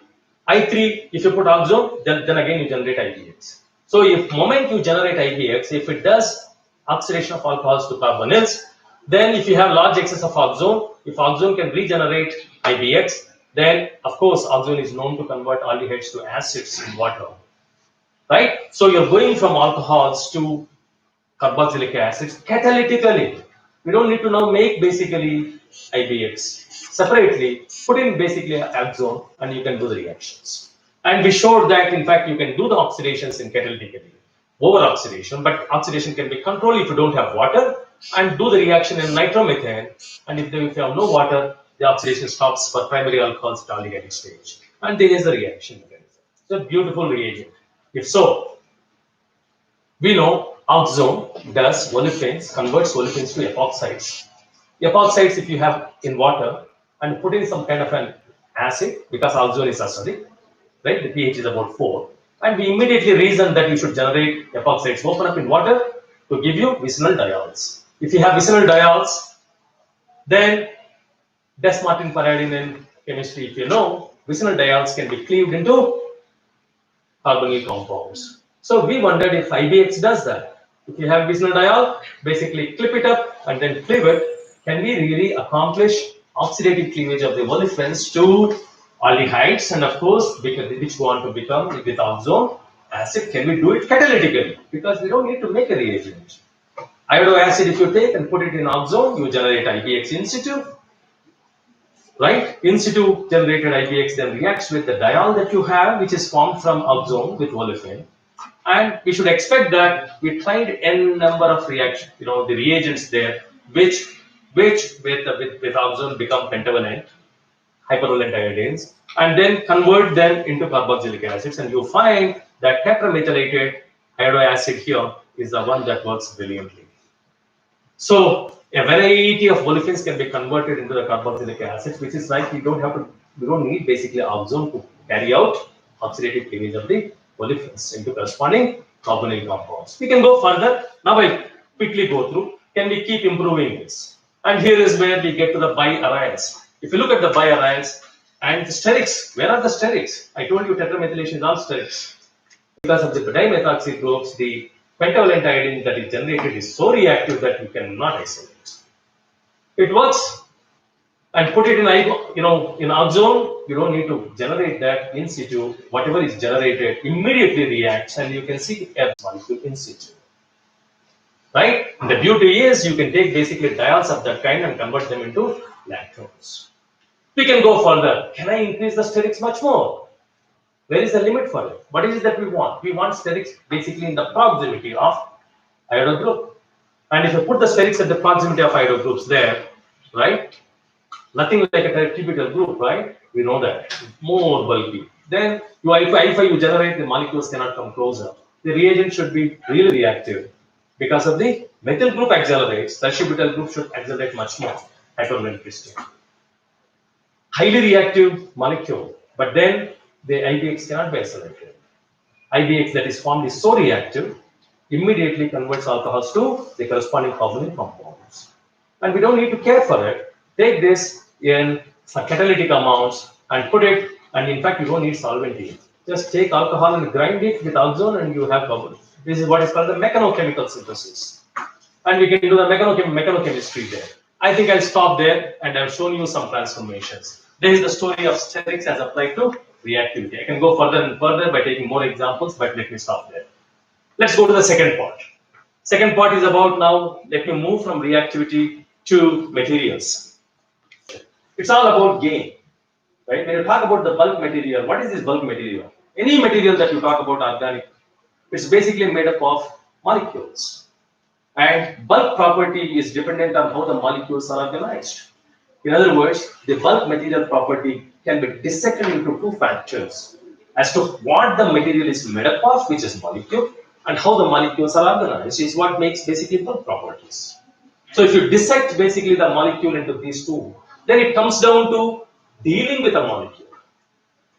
Speaker 4: I3, if you put oxone, then again you generate IBX. So if moment you generate IBX, if it does oxidation of alcohols to carbonyls, then if you have large excess of oxone, if oxone can regenerate IBX, then of course oxone is known to convert aldehydes to acids in water, right? So you're going from alcohols to carboxylic acids catalytically. We don't need to now make basically IBX separately, put in basically oxone, and you can do the reactions. And we showed that in fact you can do the oxidations in catalytically, over oxidation, but oxidation can be controlled if you don't have water, and do the reaction in nitromethane. And if you have no water, the oxidation stops for primary alcohols at aldehyde stage. And there is the reaction mechanism. It's a beautiful reagent. If so, we know oxone does olefins, converts olefins to epoxides. Epoxides, if you have in water and put in some kind of an acid, because oxone is acidic, right? The pH is about 4. And we immediately reason that you should generate epoxides, open up in water to give you vicinal diols. If you have vicinal diols, then Des-Martin paradigm in chemistry, if you know, vicinal diols can be cleaved into carbonyl compounds. So we wondered if IBX does that. If you have vicinal diol, basically clip it up and then cleave it, can we really accomplish oxidative cleavage of the olefins to aldehydes, and of course, which want to become with oxone acid? Can we do it catalytically? Because we don't need to make a reagent. Iodo acid, if you take and put it in oxone, you generate IBX in situ. Right? In situ generated IBX then reacts with the diol that you have, which is formed from oxone with olefin. And we should expect that we tried n number of reactions, the reagents there, which with oxone become pentavalent, hypervalent iodines, and then convert them into carboxylic acids, and you find that tetramethylated iodo acid here is the one that works brilliantly. So a variety of olefins can be converted into the carboxylic acids, which is like we don't need basically oxone to carry out oxidative cleavage of the olefins into corresponding carbonyl compounds. We can go further. Now I'll quickly go through. Can we keep improving this? And here is where we get to the bi-aryls. If you look at the bi-aryls and the sterics, where are the sterics? I told you tetramethylation is all sterics. Because of the dimethoxy groups, the pentavalent iodine that is generated is so reactive that you cannot isolate. It works, and put it in in oxone. You don't need to generate that in situ. Whatever is generated immediately reacts, and you can see a molecule in situ. Right? And the beauty is you can take basically diols of that kind and convert them into lactones. We can go further. Can I increase the sterics much more? Where is the limit for it? What is it that we want? We want sterics basically in the proximity of iodo group. And if you put the sterics at the proximity of iodo groups there, right? Nothing like a typical group, right? We know that. More bulky. Then if you generate, the molecules cannot come closer. The reagent should be really reactive. Because of the methyl group accelerates, tertiary group should accelerate much more. Hypervalent crystal. Highly reactive molecule, but then the IBX cannot be accelerated. IBX that is formed is so reactive, immediately converts alcohols to the corresponding carbonyl compounds. And we don't need to care for it. Take this in catalytic amounts and put it, and in fact, you don't need solvent here. Just take alcohol and grind it with oxone, and you have carbon. This is what is called the mechanochemical synthesis. And we can do the mechanochemistry there. I think I'll stop there, and I've shown you some transformations. This is the story of sterics as applied to reactivity. I can go further and further by taking more examples, but let me stop there. Let's go to the second part. Second part is about now, let me move from reactivity to materials. It's all about gain, right? When you talk about the bulk material, what is this bulk material? Any material that you talk about organic, it's basically made up of molecules. And bulk property is dependent on how the molecules are organized. In other words, the bulk material property can be dissected into two factors as to what the material is made up of, which is molecule, and how the molecules are organized is what makes basically bulk properties. So if you dissect basically the molecule into these two, then it comes down to dealing with a molecule,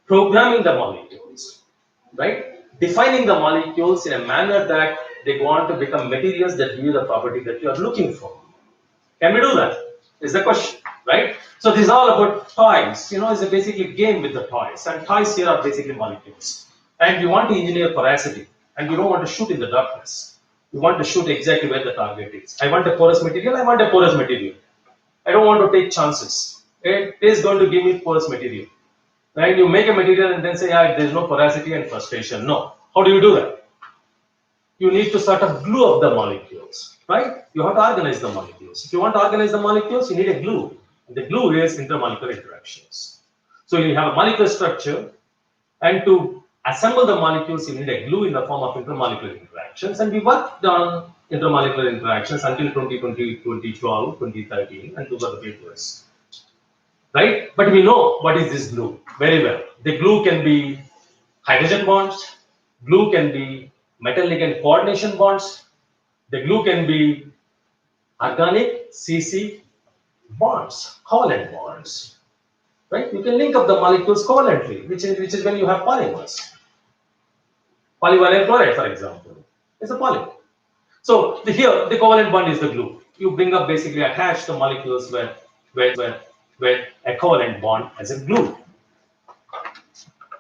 Speaker 4: programming the molecules, right? defining the molecules in a manner that they want to become materials that give you the property that you are looking for. Can we do that? Is the question, right? So this is all about toys. It's a basically game with the toys, and toys here are basically molecules. And you want to engineer porosity, and you don't want to shoot in the darkness. You want to shoot exactly where the target is. I want a porous material. I want a porous material. I don't want to take chances. It is going to give me porous material. Right? You make a material and then say, yeah, there's no porosity and frustration. No. How do you do that? You need to sort of glue up the molecules, right? You have to organize the molecules. If you want to organize the molecules, you need a glue. And the glue is intermolecular interactions. So you have a molecular structure, and to assemble the molecules, you need a glue in the form of intermolecular interactions. And we worked on intermolecular interactions until 2020, 2012, 2013, and those are the papers. Right? But we know what is this glue very well. The glue can be hydrogen bonds, glue can be metal ligand coordination bonds, the glue can be organic CC bonds, covalent bonds. Right? You can link up the molecules covalently, which is when you have polymers. Polyvinyl chloride, for example, is a polymer. So here the covalent bond is the glue. You bring up basically attach the molecules where a covalent bond as a glue.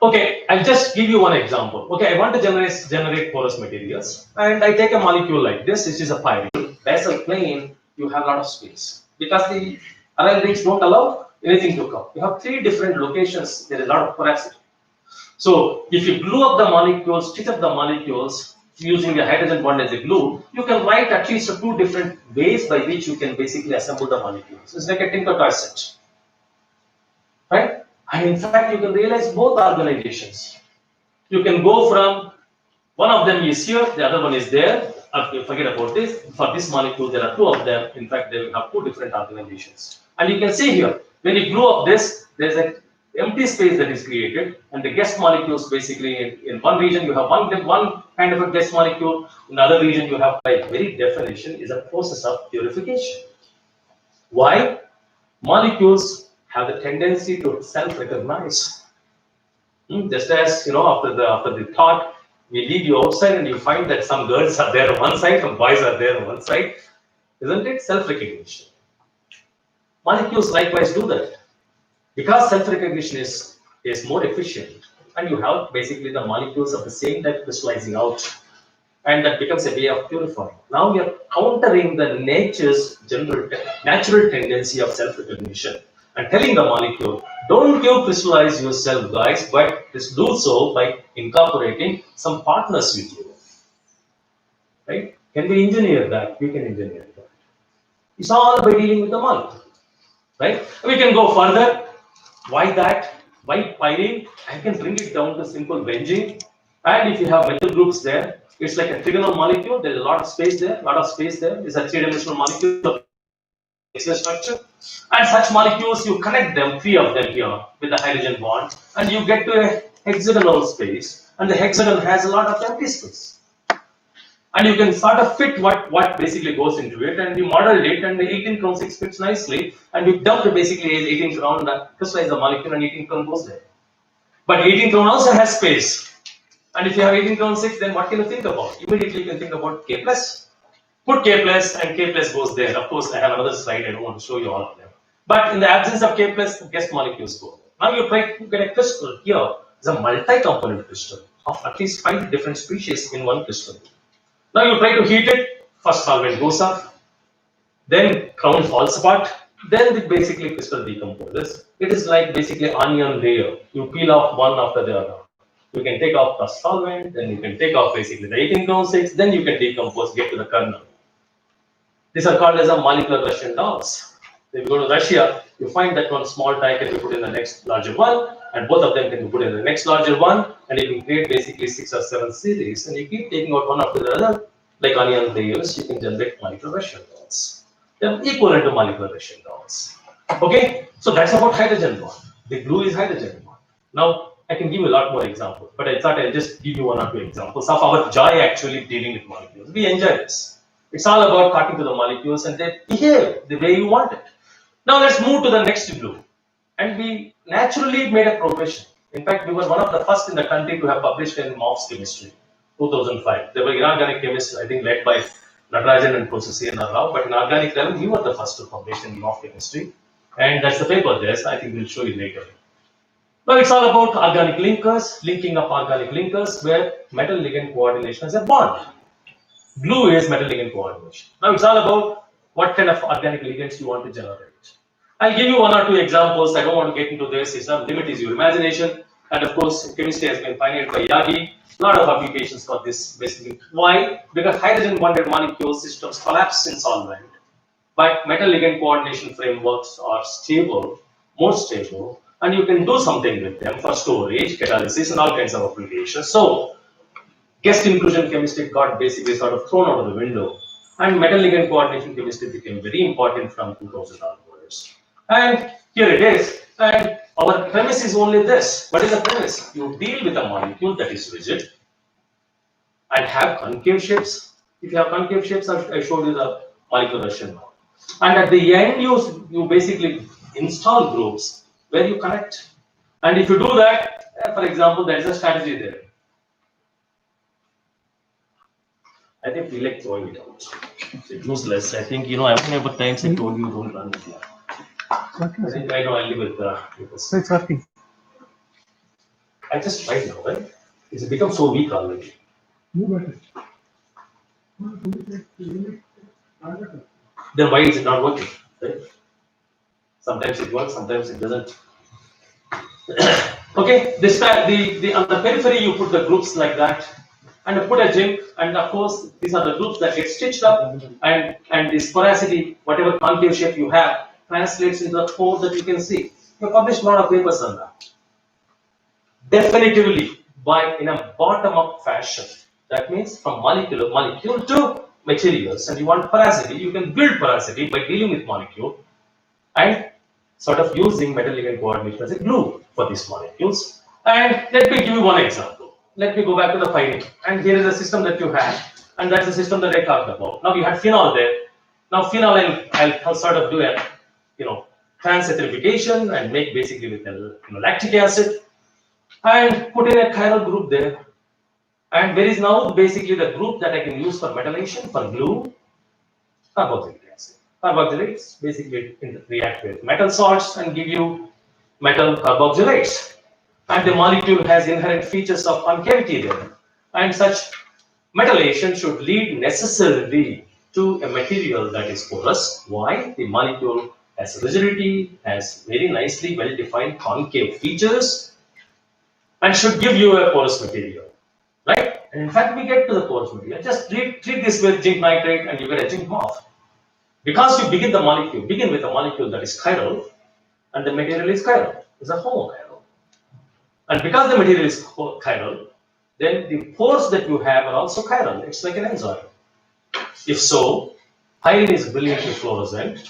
Speaker 4: Okay, I'll just give you one example. Okay, I want to generate porous materials, and I take a molecule like this. This is a pyrene. Basal plane, you have a lot of space because the aryl rings don't allow anything to come. You have 3 different locations. There is a lot of porosity. So if you glue up the molecules, stitch up the molecules using a hydrogen bond as a glue, you can write at least 2 different ways by which you can basically assemble the molecules. It's like a Tinker toy set, right? And in fact, you can realize both organizations. You can go from one of them is here, the other one is there. Forget about this. For this molecule, there are 2 of them. In fact, they will have 2 different organizations. And you can see here, when you glue up this, there's an empty space that is created, and the guest molecules basically in one region you have one kind of a guest molecule, in the other region you have, by very definition, is a process of purification. Why? Molecules have the tendency to self-recognize. Just as after the thought, we lead you outside and you find that some girls are there on one side, some boys are there on one side, isn't it? Self-recognition. Molecules likewise do that. Because self-recognition is more efficient, and you have basically the molecules of the same type crystallizing out, and that becomes a way of purifying. Now we are countering the natural tendency of self-recognition and telling the molecule, don't you crystallize yourself, guys, but just do so by incorporating some partners with you. Right? Can we engineer that? We can engineer that. It's all by dealing with the molecule. Right? We can go further. Why that? Why pyrene? I can bring it down to simple benzene. And if you have methyl groups there, it's like a trigonal molecule. There's a lot of space there. It's a 3-dimensional molecule of structure. And such molecules, you connect them, 3 of them here with the hydrogen bond, and you get to a hexagonal space. And the hexagon has a lot of empty space. And you can sort of fit what basically goes into it, and you model it, and the 18 crown 6 fits nicely, and you dump basically 18 crown, crystallize the molecule, and 18 crown goes there. But 18 crown also has space. And if you have 18 crown 6, then what can you think about? Immediately you can think about K plus. Put K plus, and K plus goes there. Of course, I have another slide, I don't want to show you all of them. But in the absence of K plus, guest molecules go there. Now you try to get a crystal here. It's a multi-component crystal of at least 5 different species in one crystal. Now you try to heat it, first solvent goes up, then crown falls apart, then it basically crystal decomposes. It is like basically onion layer. You peel off one after the other. You can take off the solvent, then you can take off basically the 18 crown 6, then you can decompose, get to the kernel. These are called as a molecular Russian dolls. If you go to Russia, you find that one small tie can be put in the next larger one, and both of them can be put in the next larger one, and you can create basically 6 or 7 series, and you keep taking out one after the other, like onion layers, you can generate molecular Russian dolls. They are equivalent to molecular Russian dolls. Okay, so that's about hydrogen bond. The glue is hydrogen bond. Now, I can give you a lot more examples, but I thought I'll just give you 1 or 2 examples of our joy actually dealing with molecules. We enjoy this. It's all about talking to the molecules and they behave the way you want it. Now let's move to the next glue. And we naturally made a profession. In fact, we were one of the first in the country to have published in MOFS chemistry, 2005. There were inorganic chemists, I think, led by Natarajan and Professor C.N.R. Rao, but in organic level, we were the first to publish in MOF chemistry. And that's the paper there, so I think we'll show you later. Now it's all about organic linkers, linking up organic linkers where metal ligand coordination is a bond. Glue is metal ligand coordination. Now it's all about what kind of organic ligands you want to generate. I'll give you one or two examples. I don't want to get into this. It's not limit is your imagination. And of course, chemistry has been pioneered by Yagi. A lot of applications for this basically. Why? Because hydrogen bonded molecule systems collapse in solvent. But metal ligand coordination frameworks are stable, more stable, and you can do something with them for storage, catalysis, and all kinds of applications. So, guest inclusion chemistry got basically sort of thrown out of the window, and metal ligand coordination chemistry became very important from 2000 onwards. And here it is. And our premise is only this. What is the premise? You deal with a molecule that is rigid and have concave shapes. If you have concave shapes, I showed you the molecular Russian now. And at the end, you basically install groups where you connect. And if you do that, for example, there is a strategy there. I think we like throwing it out. It's useless. I think, how many times I told you don't run with that. I think I know I live with this.
Speaker 1: So it's working.
Speaker 4: I just tried now, right? It's become so weak already. Then why is it not working? Right? Sometimes it works, sometimes it doesn't. Okay, this time on the periphery you put the groups like that, and you put a zinc, and of course these are the groups that get stitched up, and this porosity, whatever concave shape you have, translates into the pore that you can see. You published a lot of papers on that. Definitively, in a bottom-up fashion. That means from molecule to materials, and you want porosity, you can build porosity by dealing with molecule and sort of using metal ligand coordination as a glue for these molecules. And let me give you one example. Let me go back to the firing. And here is a system that you had, and that's the system that I talked about. Now you had phenol there. Now phenol, I'll sort of do a trans-esterification and make basically with lactic acid and put in a chiral group there. And there is now basically the group that I can use for metallation, for glue, carboxylic acid. Carboxylates basically react with metal salts and give you metal carboxylates. And the molecule has inherent features of concavity there. And such metallation should lead necessarily to a material that is porous. Why? The molecule has rigidity, has very nicely well-defined concave features, and should give you a porous material. Right? And in fact, we get to the porous material. Just treat this with zinc nitrate and you get a zinc MOF. Because you begin with a molecule that is chiral, and the material is chiral. It's a homochiral. And because the material is chiral, then the pores that you have are also chiral. It's like an enzyme. If so, pyrene is brilliantly fluorescent.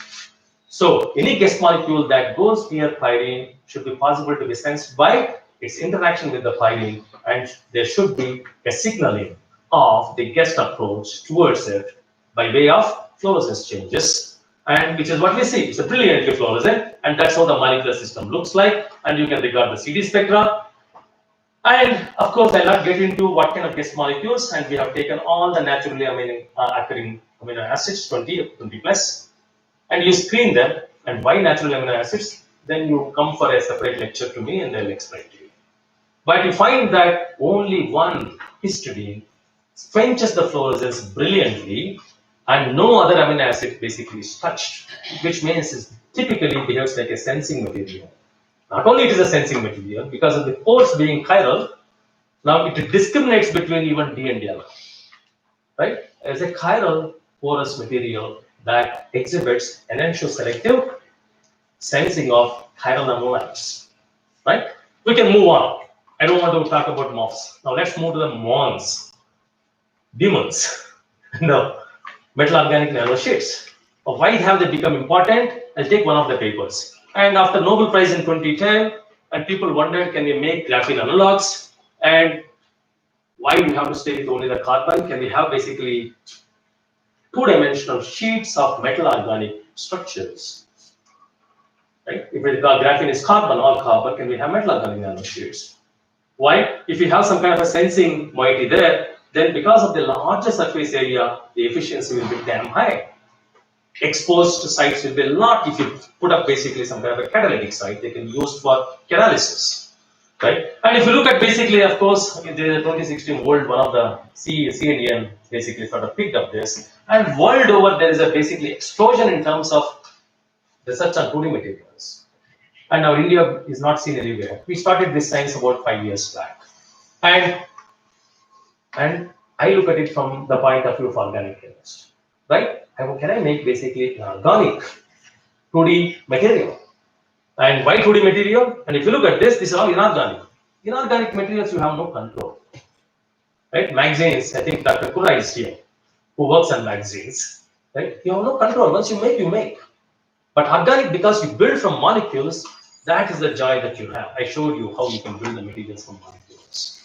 Speaker 4: So any guest molecule that goes near pyrene should be possible to be sensed by its interaction with the pyrene, and there should be a signaling of the guest approach towards it by way of fluorescence changes, and which is what we see. It's a brilliantly fluorescent, and that's how the molecular system looks like, and you can regard the CD spectra. And of course, I'll not get into what kind of guest molecules, and we have taken all the naturally occurring amino acids, 20 plus, and you screen them. And why natural amino acids? Then you come for a separate lecture to me, and I'll explain to you. But you find that only one histidine quenches the fluorescence brilliantly, and no other amino acid basically is touched, which means it typically behaves like a sensing material. Not only it is a sensing material, because of the pores being chiral, now it discriminates between even D and L. Right? As a chiral porous material that exhibits enantioselective sensing of chiral amino acids. Right? We can move on. I don't want to talk about MOFs. Now let's move to the MONs. Demons. No. Metal organic nanosheets. Why have they become important? I'll take one of the papers. And after Nobel Prize in 2010, and people wondered, can we make graphene analogs? And why do we have to stay with only the carbon? Can we have basically two-dimensional sheets of metal organic structures? Right? If graphene is carbon, all carbon, can we have metal organic nanosheets? Why? If you have some kind of a sensing moiety there, then because of the larger surface area, the efficiency will be damn high. Exposed sites will be a lot. If you put up basically some kind of a catalytic site, they can be used for catalysis, right? And if you look at basically, of course, in the 2016 world, one of the CNEN basically sort of picked up this, and world over there is a basically explosion in terms of research on 2D materials. And now India is not seen anywhere. We started this science about 5 years back, and I look at it from the point of view of organic chemist, right? Can I make basically an organic 2D material? And why 2D material? And if you look at this is all inorganic. Inorganic materials you have no control, right? Magazines, I think Dr. Kura is here, who works on magazines, right? You have no control. Once you make, you make. But organic, because you build from molecules, that is the joy that you have. I showed you how you can build the materials from molecules,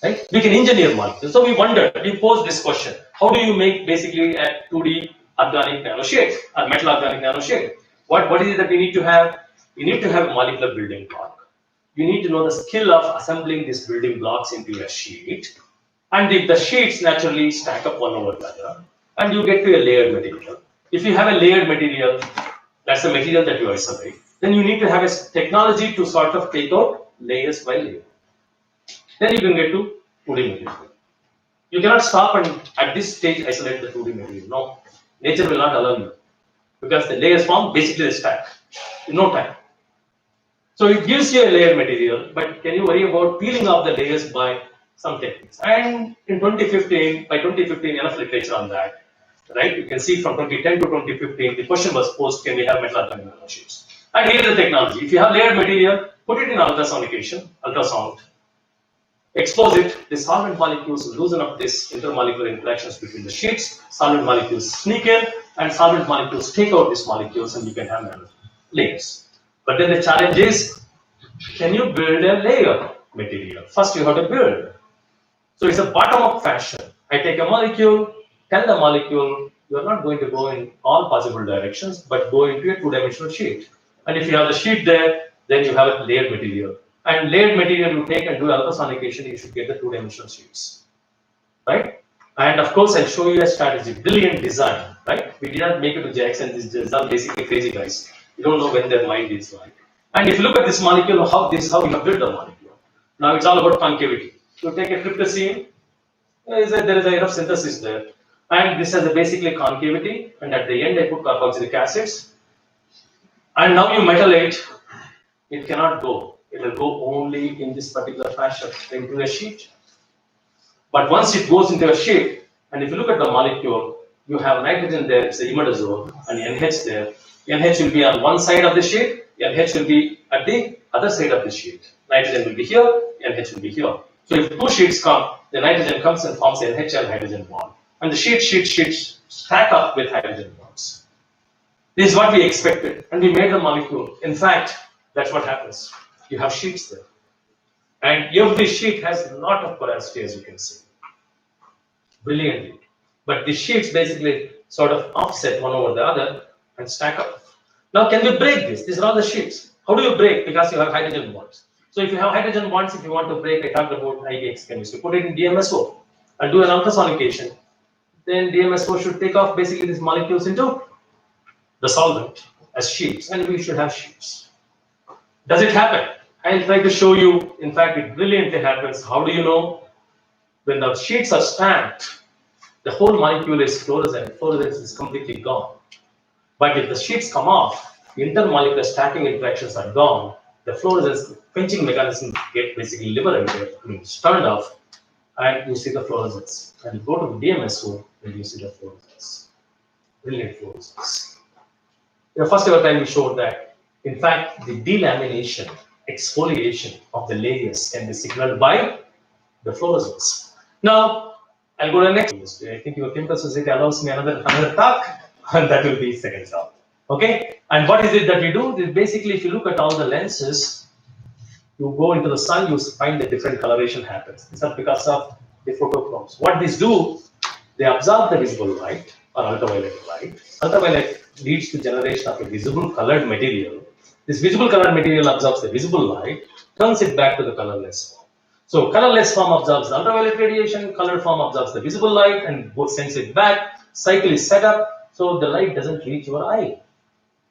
Speaker 4: right? We can engineer molecules. So we wondered, we posed this question: how do you make basically a 2D organic nanosheet or metal organic nanosheet? What is it that we need to have? We need to have a molecular building block. You need to know the skill of assembling these building blocks into a sheet, and if the sheets naturally stack up one over the other, and you get to a layered material. If you have a layered material, that's the material that you isolate, then you need to have a technology to sort of take out layers by layer. Then you can get to 2D material. You cannot stop and at this stage isolate the 2D material. No, nature will not allow you, because the layers form basically the stack in no time. So it gives you a layer material, but can you worry about peeling off the layers by some techniques? And in 2015, by 2015, enough literature on that, right? You can see from 2010 to 2015, the question was posed: can we have metal organic nanosheets? And here is the technology. If you have layered material, put it in ultrasonication, ultrasound, expose it. The solvent molecules loosen up this intermolecular interactions between the sheets. Solvent molecules sneak in, and solvent molecules take out these molecules, and you can have layers. But then the challenge is, can you build a layer material? First, you have to build. So it's a bottom-up fashion. I take a molecule, tell the molecule, you are not going to go in all possible directions, but go into a two-dimensional sheet. And if you have the sheet there, then you have a layered material. And layered material you take and do ultrasonication, you should get the two-dimensional sheets, right? And of course, I'll show you a strategy, brilliant design, right? We did not make it to Jackson. These are basically crazy guys. You don't know when their mind is right. And if you look at this molecule, how you have built the molecule. Now it's all about concavity. So take a tryptosine, there is enough synthesis there. And this has a basically concavity, and at the end I put carboxylic acids. And now you metallate, it cannot go. It will go only in this particular fashion, into a sheet. But once it goes into a sheet, and if you look at the molecule, you have nitrogen there, it's the imidazole, and NH there. NH will be on one side of the sheet, NH will be at the other side of the sheet. Nitrogen will be here, NH will be here. So if two sheets come, the nitrogen comes and forms an NH and hydrogen bond. And the sheets stack up with hydrogen bonds. This is what we expected, and we made the molecule. In fact, that's what happens. You have sheets there. And every sheet has a lot of porosity, as you can see. Brilliantly. But the sheets basically sort of offset one over the other and stack up. Now, can we break this? These are all the sheets. How do you break? Because you have hydrogen bonds. So if you have hydrogen bonds, if you want to break, I talked about IISERTVM chemistry, put it in DMSO and do an ultrasonication. Then DMSO should take off basically these molecules into the solvent as sheets, and we should have sheets. Does it happen? I'll try to show you. In fact, it brilliantly happens. How do you know? When the sheets are stacked, the whole molecule is fluorescent. Fluorescence is completely gone. But if the sheets come off, the intermolecular stacking interactions are gone. The fluorescence pinching mechanism get basically liberated, turned off, and you see the fluorescence. And you go to the DMSO, and you see the fluorescence. Brilliant fluorescence. The first ever time we showed that, in fact, the delamination, exfoliation of the layers can be signaled by the fluorescence. Now, I'll go to the next. I think your chemical society allows me another talk, and that will be second talk. Okay? And what is it that we do? Basically, if you look at all the lenses, you go into the sun, you find the different coloration happens. It's not because of the photochromes. What these do, they absorb the visible light or ultraviolet light. Ultraviolet leads to generation of a visible colored material. This visible colored material absorbs the visible light, turns it back to the colorless form. So colorless form absorbs the ultraviolet radiation, colored form absorbs the visible light and both sends it back. Cycle is set up so the light doesn't reach your eye.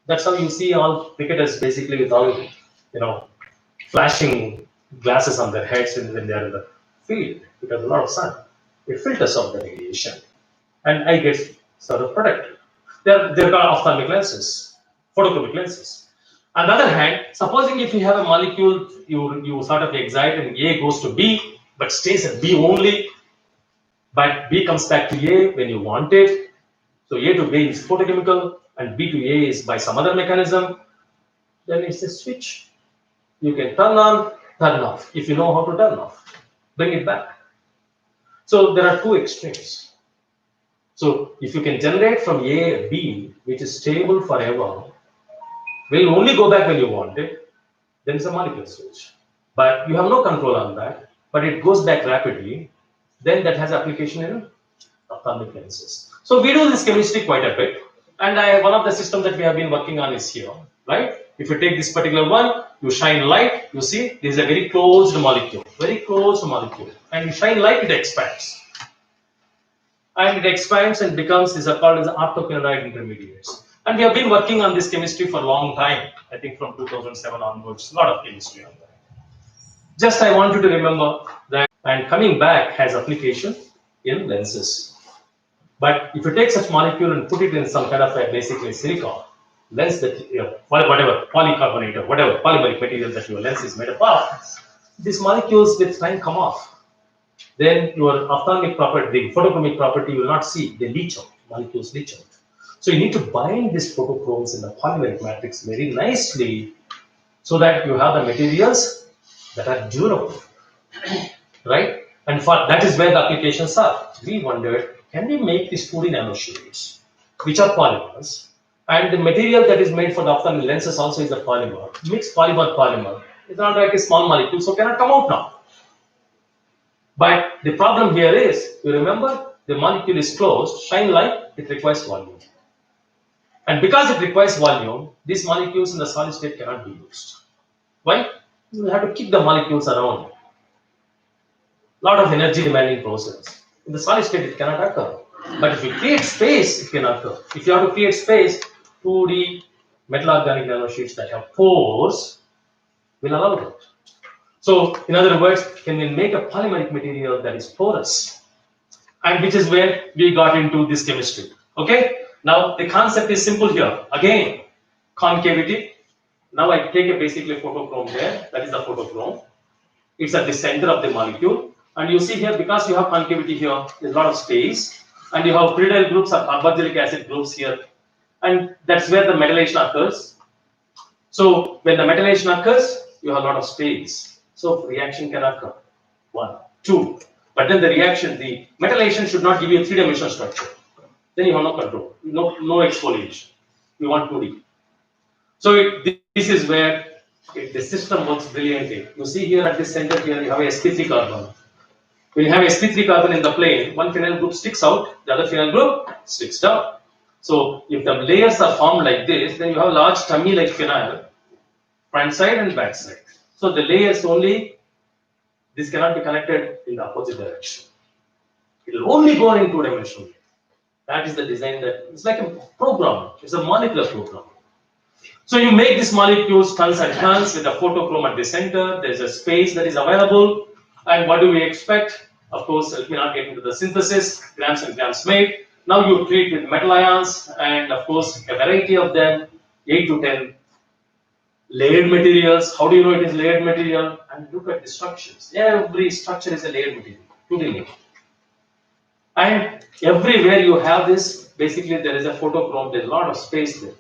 Speaker 4: That's how you see all cricketers basically with all, flashing glasses on their heads when they are in the field because a lot of sun. It filters out the radiation and eye gets sort of protected. They're called ophthalmic lenses, photochromic lenses. On the other hand, supposing if you have a molecule, you sort of excite and A goes to B, but stays at B only, but B comes back to A when you want it. So A to B is photochemical and B to A is by some other mechanism, then it's a switch. You can turn on, turn off. If you know how to turn off, bring it back. So there are two extremes. So if you can generate from A, B, which is stable forever, will only go back when you want it, then it's a molecular switch. But you have no control on that, but it goes back rapidly, then that has application in ophthalmic lenses. So we do this chemistry quite a bit, and one of the systems that we have been working on is here, right? If you take this particular one, you shine light, you see this is a very closed molecule, and you shine light, it expands. And it expands and becomes, these are called as orthoquinoid intermediates. And we have been working on this chemistry for a long time, I think from 2007 onwards, a lot of chemistry on that. Just I want you to remember that, and coming back has application in lenses. But if you take such molecule and put it in some kind of a basically silicon lens that, whatever, polycarbonate or whatever polymeric material that your lens is made up of, these molecules with time come off. Then your ophthalmic property, the photochromic property, you will not see, they leach out, molecules leach out. So you need to bind these photochromes in the polymeric matrix very nicely so that you have the materials that are durable, right? And for that is where the applications are. We wondered, can we make these 2D nanosheets, which are polymers, and the material that is made for the ophthalmic lenses also is a polymer, mixed polymer. It's not like a small molecule, so cannot come out now. But the problem here is, you remember, the molecule is closed, shine light, it requires volume. And because it requires volume, these molecules in the solid state cannot be used. Why? You will have to keep the molecules around. A lot of energy demanding process. In the solid state, it cannot occur. But if you create space, it can occur. If you have to create space, 2D metal organic nanosheets that have pores will allow that. So, in other words, can we make a polymeric material that is porous? And which is where we got into this chemistry. Okay? Now, the concept is simple here. Again, concavity. Now, I take a basically photochrome there. That is the photochrome. It's at the center of the molecule. And you see here, because you have concavity here, there's a lot of space. And you have pyridyl groups or carboxylic acid groups here. And that's where the metallation occurs. So, when the metallation occurs, you have a lot of space. So, reaction can occur. 1, 2. But then the reaction, the metallation should not give you a 3-dimensional structure. Then you have no control, no exfoliation. You want 2D. So this is where the system works brilliantly. You see here at the center here, you have a sp3 carbon. When you have sp3 carbon in the plane, one phenyl group sticks out, the other phenyl group sticks down. So if the layers are formed like this, then you have large tummy like phenyl, front side and back side. So the layers only, this cannot be connected in the opposite direction. It will only go in 2-dimensional. That is the design that it's like a program. It's a molecular program. So you make these molecules tons and tons with a photochrome at the center. There's a space that is available. And what do we expect? Of course, let me not get into the synthesis. Grams and grams made. Now you treat with metal ions and of course a variety of them, 8 to 10 layered materials. How do you know it is layered material? And look at the structures. Every structure is a layered material. 2D layer. And everywhere you have this, basically there is a photochrome, there's a lot of space there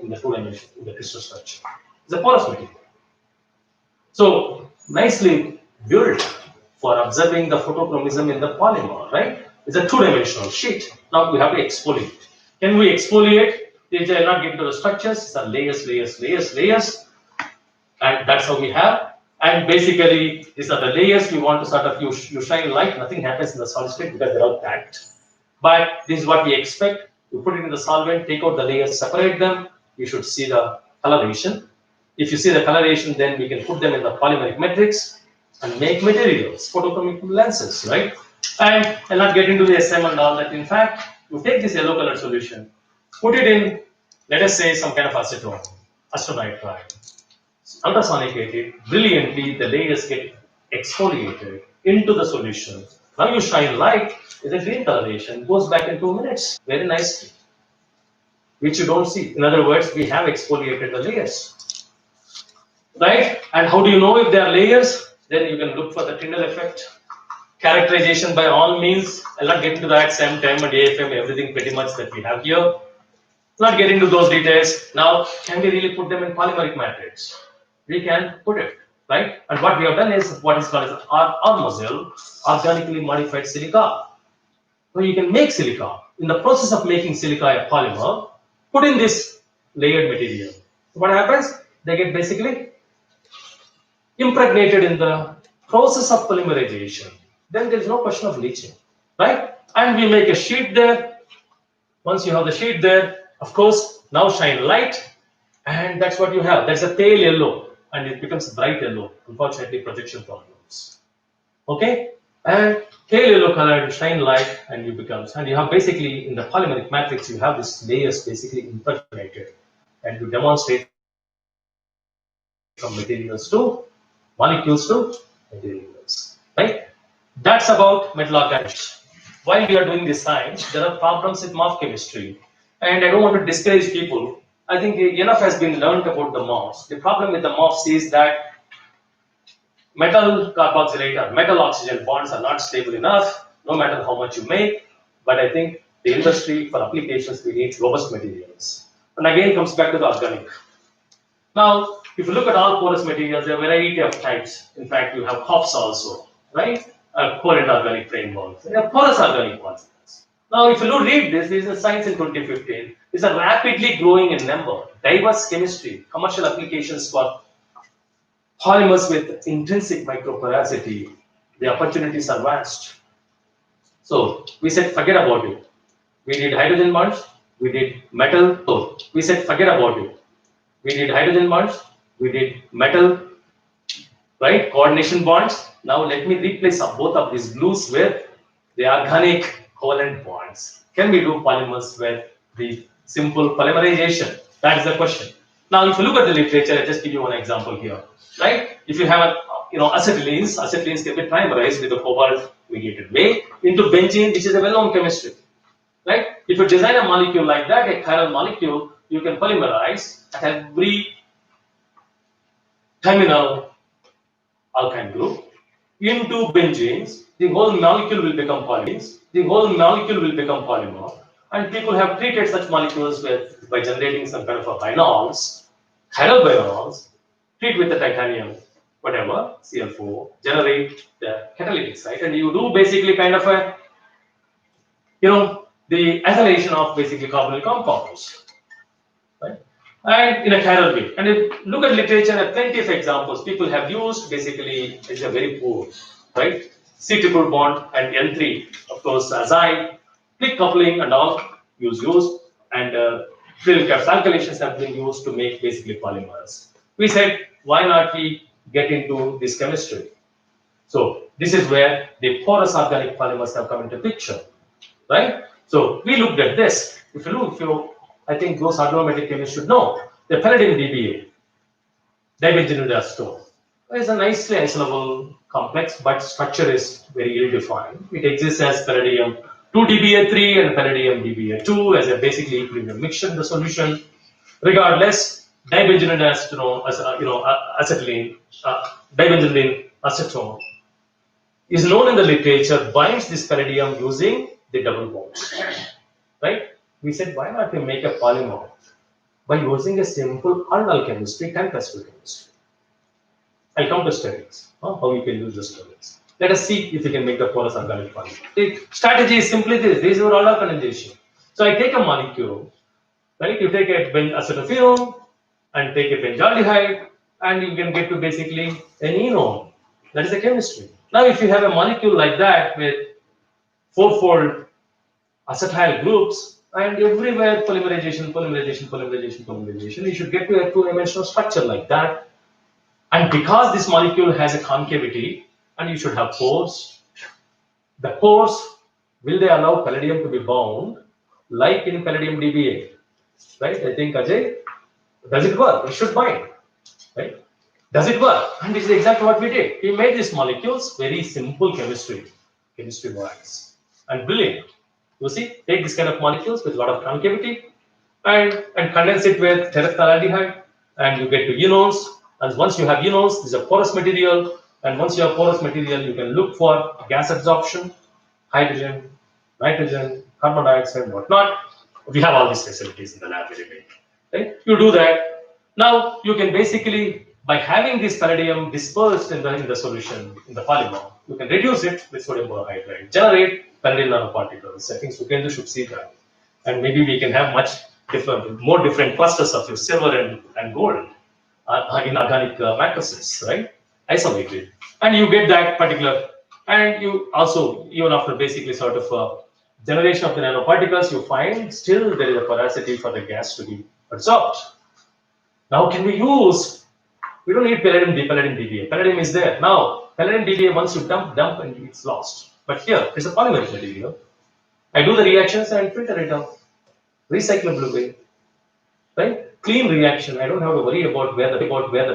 Speaker 4: in the 2-dimension, in the crystal structure. It's a porous material. So, nicely built for observing the photochromism in the polymer, right? It's a 2-dimensional sheet. Now we have to exfoliate. Can we exfoliate? They will not get into the structures, it's a layers. And that's how we have. And basically, these are the layers we want to sort of, you shine light, nothing happens in the solid state because they're all packed. But this is what we expect. You put it in the solvent, take out the layers, separate them. You should see the coloration. If you see the coloration, then we can put them in the polymeric matrix. and make materials, photochemical lenses, right? And I'll not get into the SM and all that. In fact, you take this yellow colored solution, put it in, let us say, some kind of acetone, acetonitrile, ultrasonic it, brilliantly the layers get exfoliated into the solution. Now you shine light, is a green coloration, goes back in 2 minutes, very nicely, which you don't see. In other words, we have exfoliated the layers, right? And how do you know if they are layers? Then you can look for the Tyndall effect. Characterization by all means, I'll not get into that, SEM, TEM and AFM, everything pretty much that we have here. Not get into those details. Now, can we really put them in polymeric matrix? We can put it, right? And what we have done is what is called as Armazil, organically modified silica. So you can make silica. In the process of making silica a polymer, put in this layered material. So what happens? They get basically impregnated in the process of polymerization. Then there is no question of leaching, right? And we make a sheet there. Once you have the sheet there, of course, now shine light, and that's what you have. That's a pale yellow, and it becomes bright yellow. Unfortunately, projection problems. Okay, and pale yellow color, shine light, and you have basically in the polymeric matrix, you have these layers basically impregnated, and you demonstrate from materials to molecules to materials, right? That's about metal organics. While we are doing this science, there are problems with morph chemistry, and I don't want to discourage people. I think enough has been learned about the morphs. The problem with the morphs is that metal carboxylate or metal oxygen bonds are not stable enough, no matter how much you make. But I think the industry for applications, we need robust materials. And again, it comes back to the organic. Now, if you look at all porous materials, there are a variety of types. In fact, you have HOPs also, right? Covalent organic frameworks. There are porous organic ones. Now, if you read this is a Science in 2015. It's a rapidly growing in number, diverse chemistry, commercial applications for polymers with intrinsic microporosity. The opportunities are vast. So we said, forget about it. We did hydrogen bonds, we did metal. So we said, forget about it. We did hydrogen bonds, we did metal, right? Coordination bonds. Now let me replace both of these blues with the organic covalent bonds. Can we do polymers with the simple polymerization? That is the question. Now, if you look at the literature, I'll just give you one example here, right? If you have acetylenes can be trimerized with a cobalt mediated way into benzene, which is a well-known chemistry, right? If you design a molecule like that, a chiral molecule, you can polymerize at every terminal alkyne group into benzenes. The whole molecule will become polyenes. The whole molecule will become polymer. And people have treated such molecules by generating some kind of a binols, chiral binols, treat with the titanium, whatever, Cl4, generate the catalytic site, and you do basically kind of a, the acylation of basically carbonyl compounds, right? And in a chiral way. And if you look at literature, there are plenty of examples people have used. Basically, it's a very poor, right? C triple bond and N3, of course, azide, click coupling and all used, and frill caps alkylations have been used to make basically polymers. We said, why not we get into this chemistry? So this is where the porous organic polymers have come into picture, right? So we looked at this. I think those hydrometric chemists should know the palladium DBA, dibenzyl acetone, is a nicely isolable complex, but structure is very ill-defined. It exists as palladium 2-DBA3 and palladium DBA2 as a basically equilibrium mixture in the solution. Regardless, dibenzyl acetone, acetylene, dibenzylene acetone is known in the literature, binds this palladium using the double bonds, right? We said, why not we make a polymer by using a simple aldol chemistry, 10+ chemistry? I'll come to studies, how you can use the studies. Let us see if we can make the porous organic polymer. The strategy is simply this. This is our aldol condensation. So I take a molecule, right? You take a acetophenone and take a benzaldehyde, and you can get to basically an enone. That is the chemistry. Now, if you have a molecule like that with 4-fold acetyl groups, and everywhere polymerization, you should get to a 2-dimensional structure like that. And because this molecule has a concavity, and you should have pores. The pores, will they allow palladium to be bound like in palladium DBA? Right? I think Ajay, does it work? It should bind. Right? Does it work? And this is exactly what we did. We made these molecules, very simple chemistry wise, and brilliant. You see, take this kind of molecules with a lot of concavity and condense it with terephthalaldehyde, and you get to enones. And once you have enones, this is a porous material. And once you have porous material, you can look for gas absorption, hydrogen, nitrogen, carbon dioxide, whatnot. We have all these facilities in the lab, right? You do that. Now you can basically, by having this palladium dispersed in the solution, in the polymer, you can reduce it with sodium borohydride, generate palladium nanoparticles. I think Sukendra should see that. And maybe we can have more different clusters of your silver and gold in organic matrices, right? Isolated. And you get that particular, and you also, even after basically sort of generation of the nanoparticles, you find still there is a porosity for the gas to be absorbed. Now, can we use, we don't need palladium DBA. Palladium is there. Now, palladium DBA, once you dump and it's lost. But here, it's a polymeric material. I do the reactions and filter it out. Recyclable way. Right? Clean reaction. I don't have to worry about where the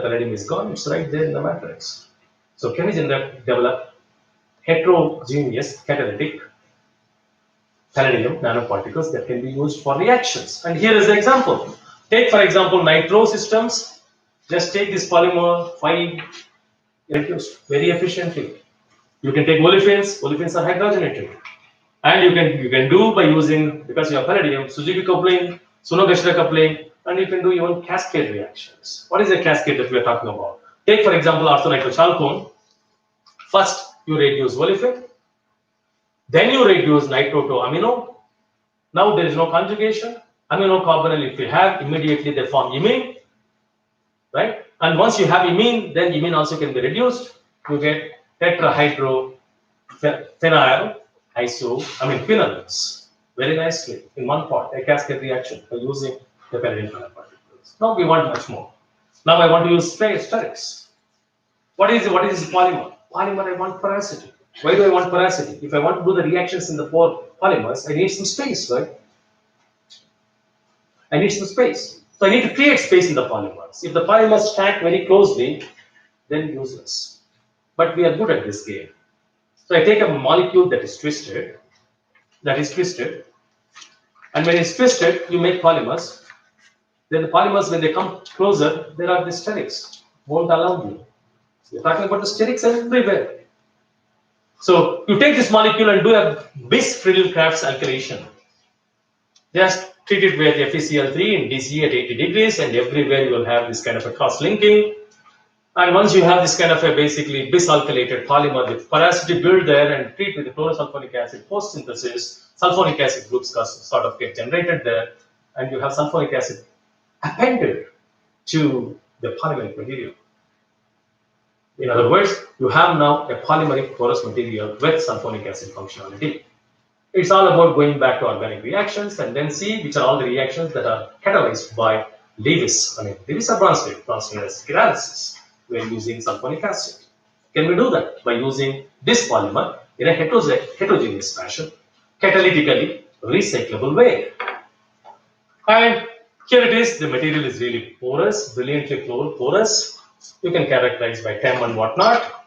Speaker 4: palladium is gone. It's right there in the matrix. So, can we develop heterogeneous catalytic palladium nanoparticles that can be used for reactions? And here is the example. Take, for example, nitro systems. Just take this polymer, 5 reduced very efficiently. You can take olefins. Olefins are hydrogenated, and you can do by using, because you have palladium, Suzuki coupling, Sunogashira coupling, and you can do even cascade reactions. What is a cascade that we are talking about? Take, for example, orthonitro-chalcone. First, you reduce olefin, then you reduce nitro to amino. Now there is no conjugation. Amino carbonyl, if you have, immediately they form imine, right? And once you have imine, then imine also can be reduced. You get tetrahydrophenyl phenols very nicely in one pot, a cascade reaction by using the palladium nanoparticles. Now we want much more. Now I want to use sterics. What is this polymer? Polymer, I want porosity. Why do I want porosity? If I want to do the reactions in the polymers, I need some space, right? I need some space. So I need to create space in the polymers. If the polymers stack very closely, then useless. But we are good at this game. So I take a molecule that is twisted, and when it's twisted, you make polymers. Then the polymers, when they come closer, there are the sterics, won't allow you. We're talking about the sterics everywhere. So you take this molecule and do a bis-Friedel-Crafts alkylation. Just treat it with FeCl3 in DC at 80 degrees, and everywhere you will have this kind of a cross-linking. And once you have this kind of a basically bisalkylated polymer with porosity built there and treat with the chlorosulfonic acid post-synthesis, sulfonic acid groups sort of get generated there, and you have sulfonic acid appended to the polymeric material. In other words, you have now a polymeric porous material with sulfonic acid functionality. It's all about going back to organic reactions and then see which are all the reactions that are catalyzed by Lewis. Lewis or Bronsted analysis. We're using sulfonic acid. Can we do that by using this polymer in a heterogeneous fashion, catalytically recyclable way? And here it is. The material is really porous, brilliantly porous. You can characterize by chem and whatnot.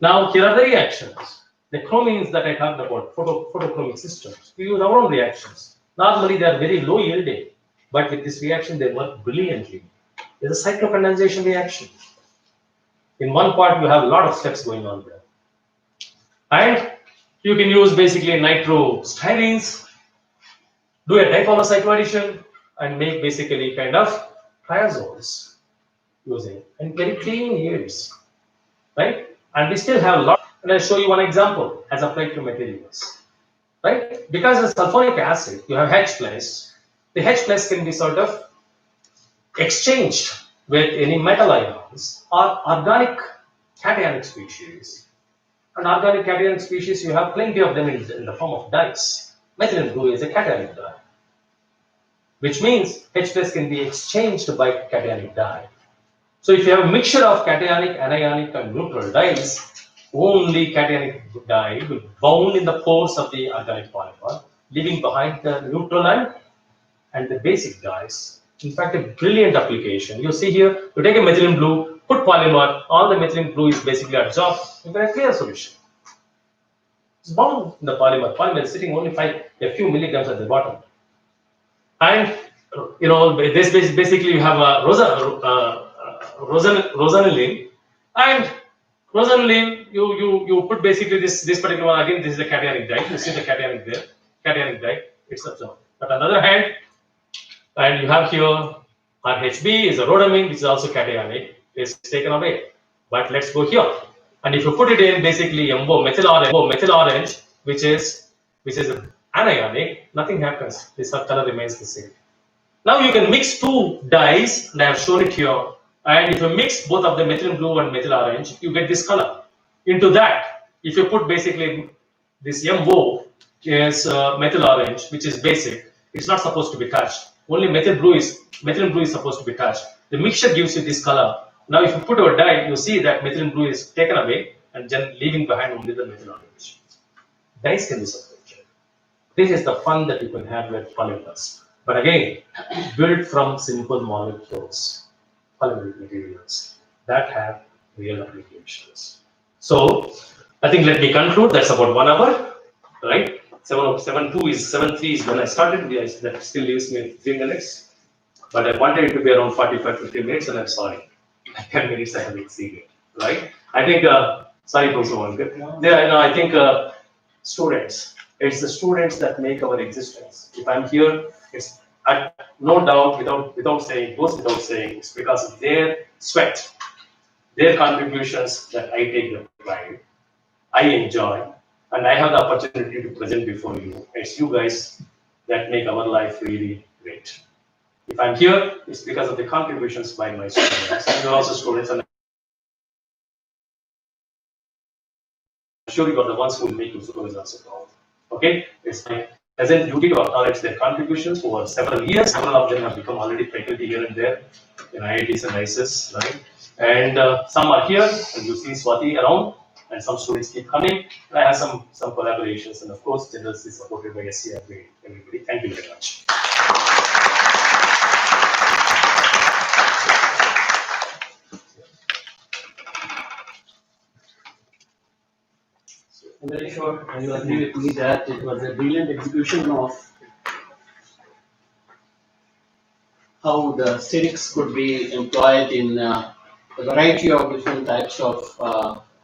Speaker 4: Now here are the reactions. The chromeins that I talked about, photochromic systems. We use our own reactions. Normally they are very low yielding, but with this reaction they work brilliantly. It's a cyclocondensation reaction. In one part you have a lot of steps going on there. And you can use basically nitrostyrenes, do a dipolar cycloaddition, and make basically kind of triazoles using, and very clean yields, right? And we still have a lot. And I'll show you one example as applied to materials, right? Because of sulfonic acid, you have H plus. The H plus can be sort of exchanged with any metal ions or organic cationic species. And organic cationic species, you have plenty of them in the form of dyes. Methylene blue is a cationic dye, which means H plus can be exchanged by cationic dye. So if you have a mixture of cationic, anionic, and neutral dyes, only cationic dye will bound in the pores of the organic polymer, leaving behind the neutral and the basic dyes. In fact, a brilliant application. You see here, you take a methylene blue, put polymer, all the methylene blue is basically absorbed. You get a clear solution. It's bound in the polymer. Polymer is sitting only a few milligrams at the bottom. And this basically you have a rosanilin, and rosanilin you put basically this particular one again. This is the cationic dye. You see the cationic there, cationic dye. It's absorbed. But on the other hand, and you have here RHB is a rhodamine, which is also cationic, is taken away. But let's go here, and if you put it in basically methyl orange, which is anionic, nothing happens. This color remains the same. Now you can mix two dyes, and I have shown it here. And if you mix both of the methylene blue and methyl orange, you get this color. Into that, if you put basically this MO is methyl orange, which is basic, it's not supposed to be touched. Only methylene blue is supposed to be touched. The mixture gives you this color. Now, if you put a dye, you see that methylene blue is taken away and then leaving behind only the methyl orange. Dyes can be separated. This is the fun that you can have with polymers. But again, built from simple molecules, polymeric materials that have real applications. So, I think let me conclude. That's about 1 hour, right? 7:02 is 7:03 is when I started. That still leaves me 3 minutes. But I wanted it to be around 45-50 minutes, and I'm sorry. 10 minutes I have exceeded, right? I think, sorry, I think students, it's the students that make our existence. If I'm here, it's no doubt, without saying, goes without saying, it's because of their sweat, their contributions that I take the pride, I enjoy, and I have the opportunity to present before you. It's you guys that make our life really great. If I'm here, it's because of the contributions by my students. And you're also students, and I'm sure you are the ones who will make you supervisors proud. Okay? It's my present duty to acknowledge their contributions over several years. Several of them have become already faculty here and there in IITs and IISERs, right? And some are here, and you see Swati around, and some students keep coming. And I have some collaborations, and of course, generously supported by SCRB. Everybody, thank you very much.
Speaker 6: I'm very sure you agree with me that it was a brilliant execution of how the sterics could be employed in a variety of different types of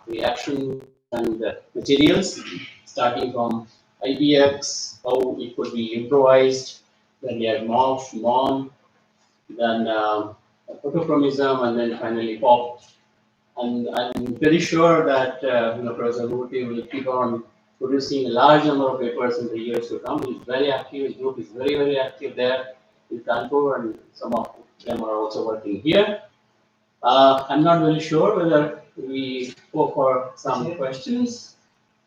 Speaker 6: reactions and materials, starting from IBX, how it could be improvised, then we had MOF, MON, then photochromism, and then finally POP. And I'm very sure that Professor Murthy will keep on producing a large number of papers in the years to come. He's very active. His group is very, very active there in Kanpur, and some of them are also working here. I'm not very sure whether we go for some questions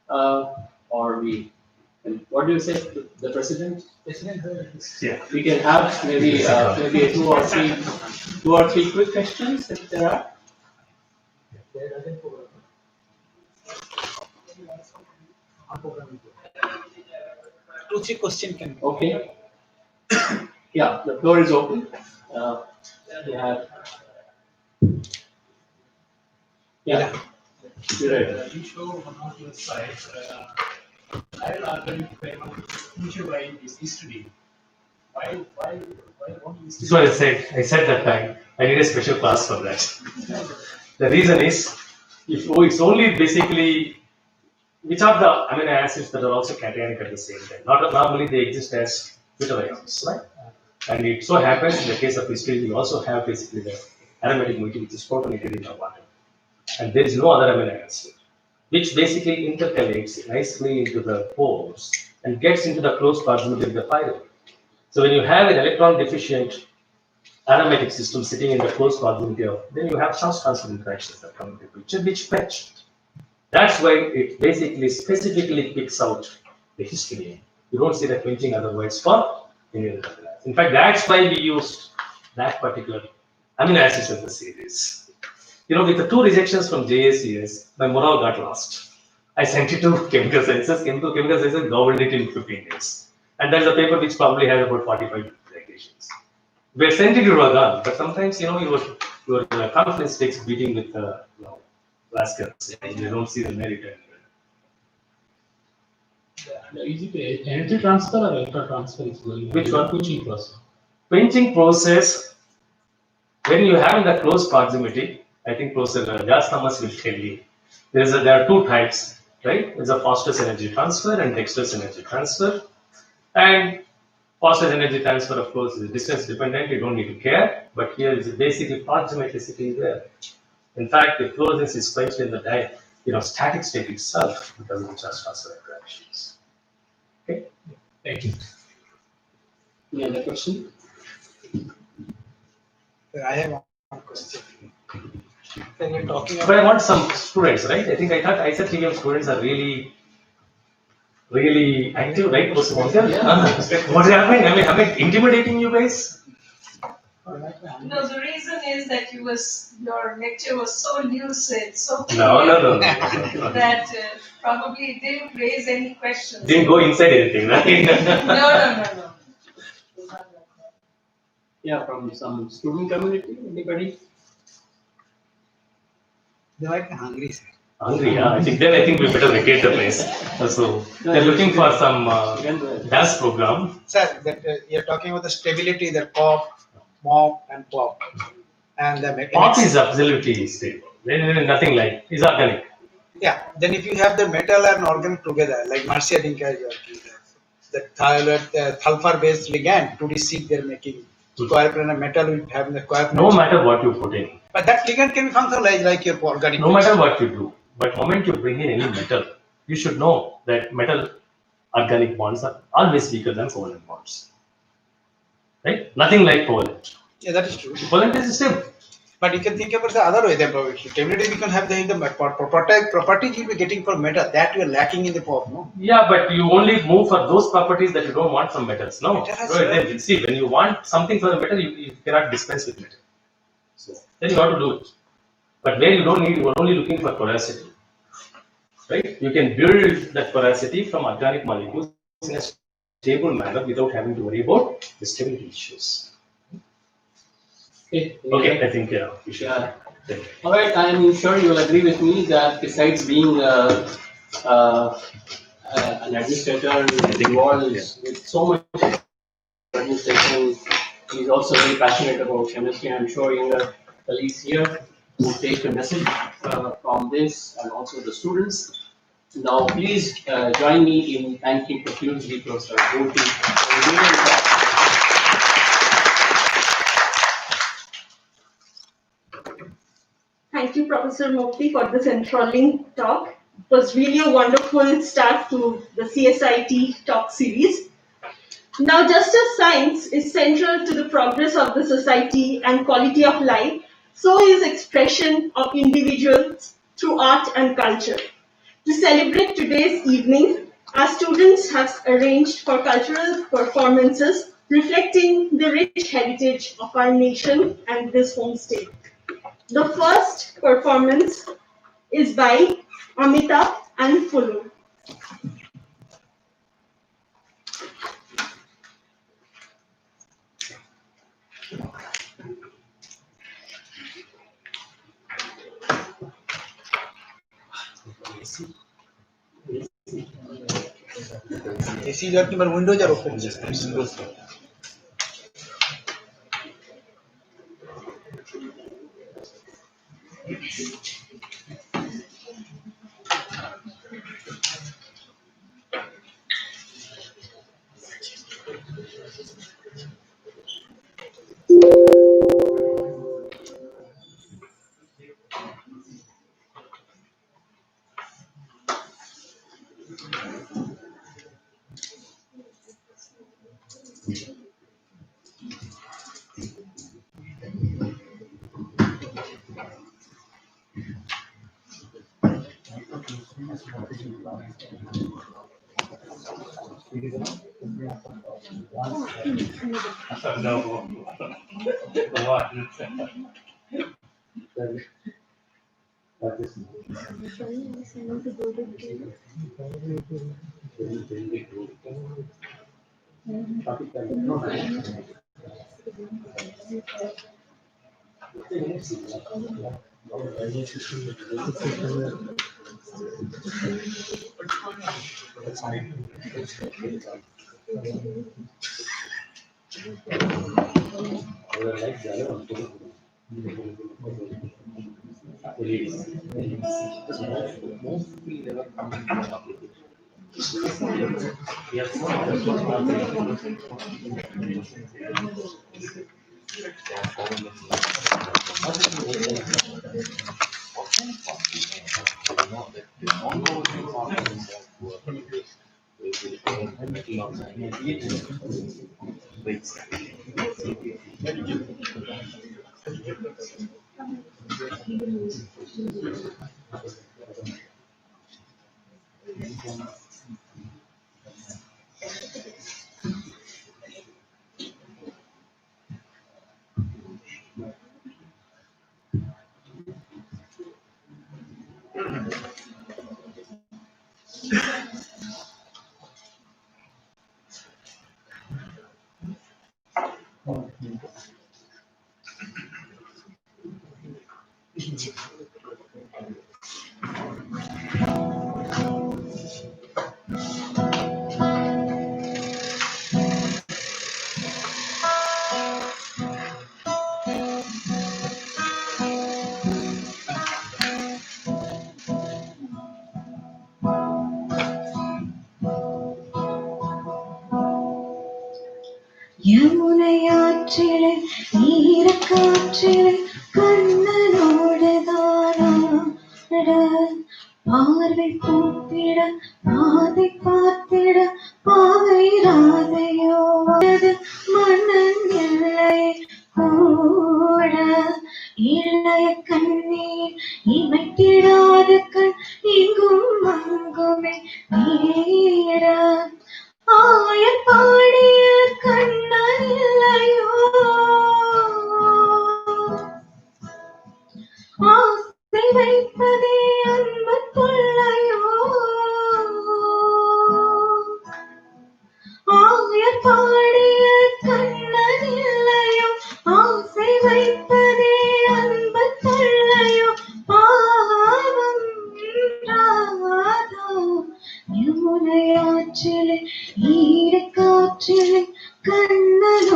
Speaker 6: or we. What do you say, the president?
Speaker 4: Yeah.
Speaker 6: We can have maybe two or three quick questions if there are.
Speaker 2: 2-3 questions can.
Speaker 6: Okay. Yeah, the floor is open. Yeah. You're right.
Speaker 7: You show one of your slides. I will argue why is history. Why won't you?
Speaker 4: This is what I said. I said that time. I need a special class for that. The reason is, it's only basically which are the amino acids that are also cationic at the same time. Normally they exist as bitter ions, right? And it so happens in the case of history, we also have basically the aromatic moiety which is protonated in the water. And there is no other amino acid, which basically intercalates nicely into the pores and gets into the close proximity of the pyruvate. So when you have an electron deficient aromatic system sitting in the close proximity of, then you have charge transfer interactions that come into the picture, which fetch. That's why it basically specifically picks out the histidine. You don't see the quenching otherwise for any other amino acid. In fact, that's why we used that particular amino acid in the series. With the 2 rejections from JACS, my morale got lost. I sent it to chemical sciences. Chemical sciences gobbled it in 15 days. And that's a paper which probably has about 45 citations. We sent it to Ragan, but sometimes, your confidence takes beating with rascals. And you don't see the merit.
Speaker 7: Is it energy transfer or electron transfer is going?
Speaker 4: Which one?
Speaker 7: Quenching process.
Speaker 4: Quenching process, when you have in the close proximity, I think Professor Jas Thomas will tell you, there are 2 types, right? There's a phosphorus energy transfer and dextrose energy transfer. And phosphorus energy transfer, of course, is distance dependent, you don't need to care. But here is basically proximity sitting there. In fact, the fluorescence is quenched in the static state itself because of the charge transfer interactions. Okay?
Speaker 7: Thank you.
Speaker 6: Any other question?
Speaker 2: I have one question. When you're talking
Speaker 4: But I want some students, right? I thought IISERTVM students are really active, right? What's happening? Am I intimidating you guys?
Speaker 8: No, the reason is that your lecture was so lucid, so clear
Speaker 4: No.
Speaker 8: that probably it didn't raise any questions.
Speaker 4: Didn't go inside anything, right?
Speaker 8: No.
Speaker 6: Yeah, from some student community, anybody?
Speaker 2: They might be hungry, sir.
Speaker 4: Hungry, yeah. I think we better vacate the place. So they're looking for some dance program.
Speaker 2: Sir, that you're talking about the stability, the pop, mop, and pop, and the mechanics.
Speaker 4: Pop is absolutely stable. Nothing like it's organic.
Speaker 2: Yeah. Then if you have the metal and organic together, like Marcia Dinka is working there, the sulfur-based ligand, 2D6 they're making. Covalent and metal will have the covalent.
Speaker 4: No matter what you put in.
Speaker 2: But that ligand can be functionalized like your organic.
Speaker 4: No matter what you do, but the moment you bring in any metal, you should know that metal organic bonds are always weaker than covalent bonds. Right? Nothing like covalent.
Speaker 2: Yeah, that is true.
Speaker 4: Covalent is stable.
Speaker 2: But you can think about the other way. The stability we can have the properties you'll be getting from metal that you are lacking in the pop, no?
Speaker 4: Yeah, but you only move for those properties that you don't want from metals. No.
Speaker 2: Yes,
Speaker 4: See, when you want something from the metal, you cannot dispense with metal. So then you have to do it. But where you don't need, you are only looking for porosity. Right? You can build that porosity from organic molecules in a stable manner without having to worry about the stability issues. Okay, I think we should.
Speaker 6: Yeah. All right, I am sure you will agree with me that besides being an administrator involved with so much administration, he is also very passionate about chemistry. I'm sure younger colleagues here will take a message from this and also the students. Now, please join me in thanking profusely Professor Murthy.
Speaker 3: Thank you, Professor Murthy, for this enthralling talk. It was really a wonderful start to the CSIT talk series. Now, just as science is central to the progress of the society and quality of life, so is expression of individuals through art and culture. To celebrate today's evening, our students have arranged for cultural performances reflecting the rich heritage of our nation and this home state. The first performance is by Amita and Fulu.
Speaker 2: AC is working, but windows are open.
Speaker 1: No.
Speaker 9: யமுனையாற்றிலே ஈரக்காற்றிலே கண்ணனோடுதானாட பார்வை கூப்பிட பாதை பார்த்திட பாவை ராதையோ அது மன்னன் இல்லை கூட இளைய கண்ணீர் இமைத்திடாத கண் இங்கும் அங்குமே நீர ஆயப்பாடிய கண்ணன் இல்லையோ ஆசை வைப்பதே அன்பு தொல்லையோ ஆயப்பாடிய கண்ணன் இல்லையோ ஆசை வைப்பதே அன்பு தொல்லையோ பாவம் ராதா யமுனையாற்றிலே ஈரக்காற்றிலே கண்ணனோடுதானாட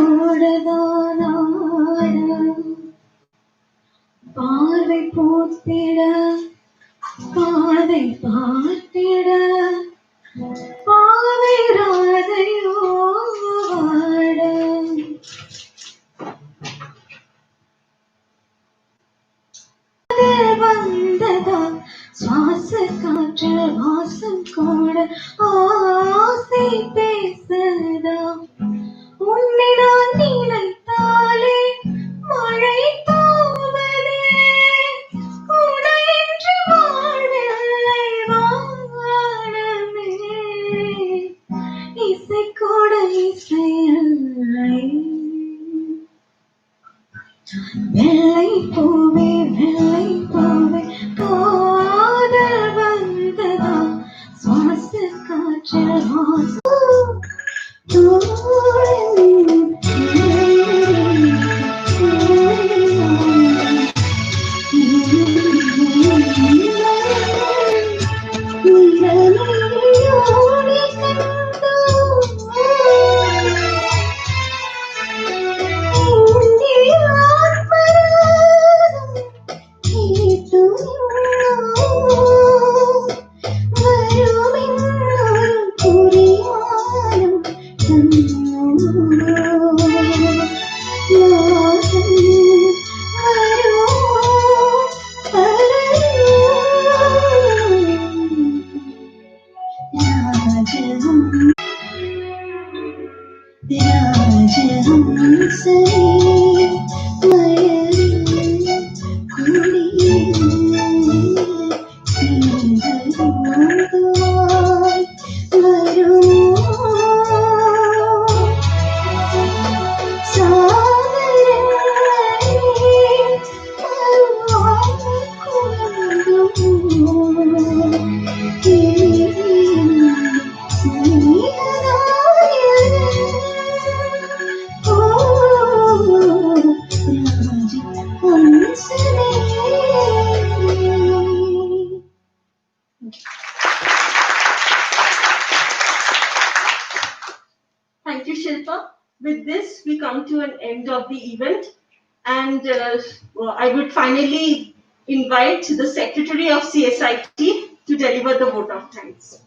Speaker 9: பார்வை போத்திட பாதை பார்த்திட பாவை ராதையோ வாட வந்ததா சுவாச காற்றில் வாசம் கூட ஆசை பேசதா உன்னை நான் நினைத்தாலே மழை தூவதே உனையின்றி வாழ்வில்லை வானமே இசை கூட இசையில்லை வெள்ளை பூவே காதல் வந்ததா சுவாச காற்றில் வாசம்
Speaker 3: with this, we come to an end of the event, and I would finally invite the Secretary of CSIT to deliver the vote of thanks.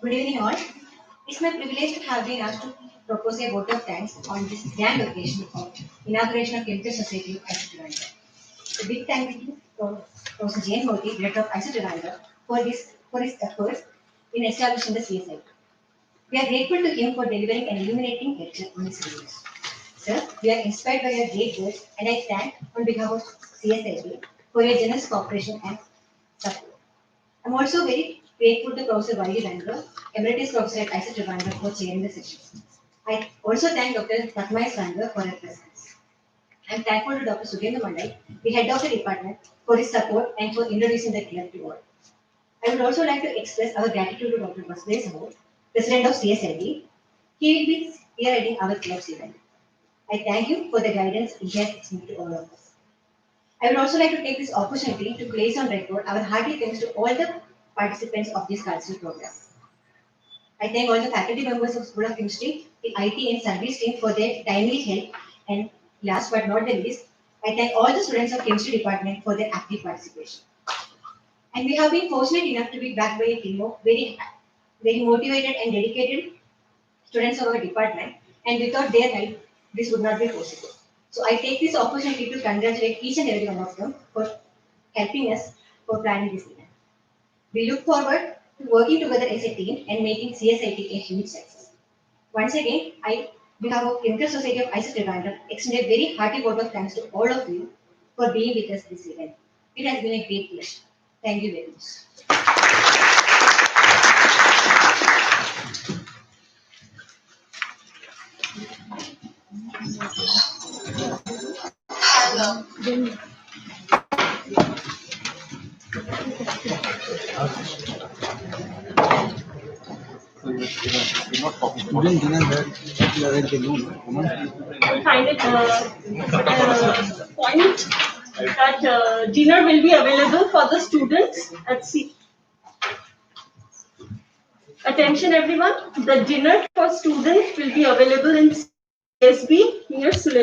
Speaker 10: Good evening all. It's my privilege to have been asked to propose a vote of thanks on this grand occasion of inauguration of Chemical Society of IISERTVM. A big thank you to Professor Jane Murthy, Director of IISERTVM, for his efforts in establishing the CSIT. We are grateful to him for delivering an illuminating lecture on this series. Sir, we are inspired by your great words, and I thank on behalf of CSIT for your generous cooperation and support. I'm also very grateful to Professor Y. Randall, Emeritus Professor at IISERTVM, for chairing the session. I also thank Dr. Ratmais Randall for her presence. I'm thankful to Dr. Sugenda Mandai, the head of the department, for his support and for introducing the club to all. I would also like to express our gratitude to Dr. Basdev Sahu, President of CSID. He will be spearheading our club's event. I thank you for the guidance he has extended to all of us. I would also like to take this opportunity to place on record our hearty thanks to all the participants of this cultural program. I thank all the faculty members of School of Chemistry, the IT and service team for their timely help, and last but not the least, I thank all the students of Chemistry department for their active participation. And we have been fortunate enough to be backed by a team of very motivated and dedicated students of our department, and without their help, this would not be possible. So I take this opportunity to congratulate each and every one of them for helping us for planning this event. We look forward to working together as a team and making CSIT a huge success. Once again, I, on behalf of Chemical Society of IISERTVM, extend a very hearty vote of thanks to all of you for being with us this event. It has been a great pleasure. Thank you very much.
Speaker 3: Find it point that dinner will be available for the students at C. Attention everyone, the dinner for students will be available in CSB near Suleiman.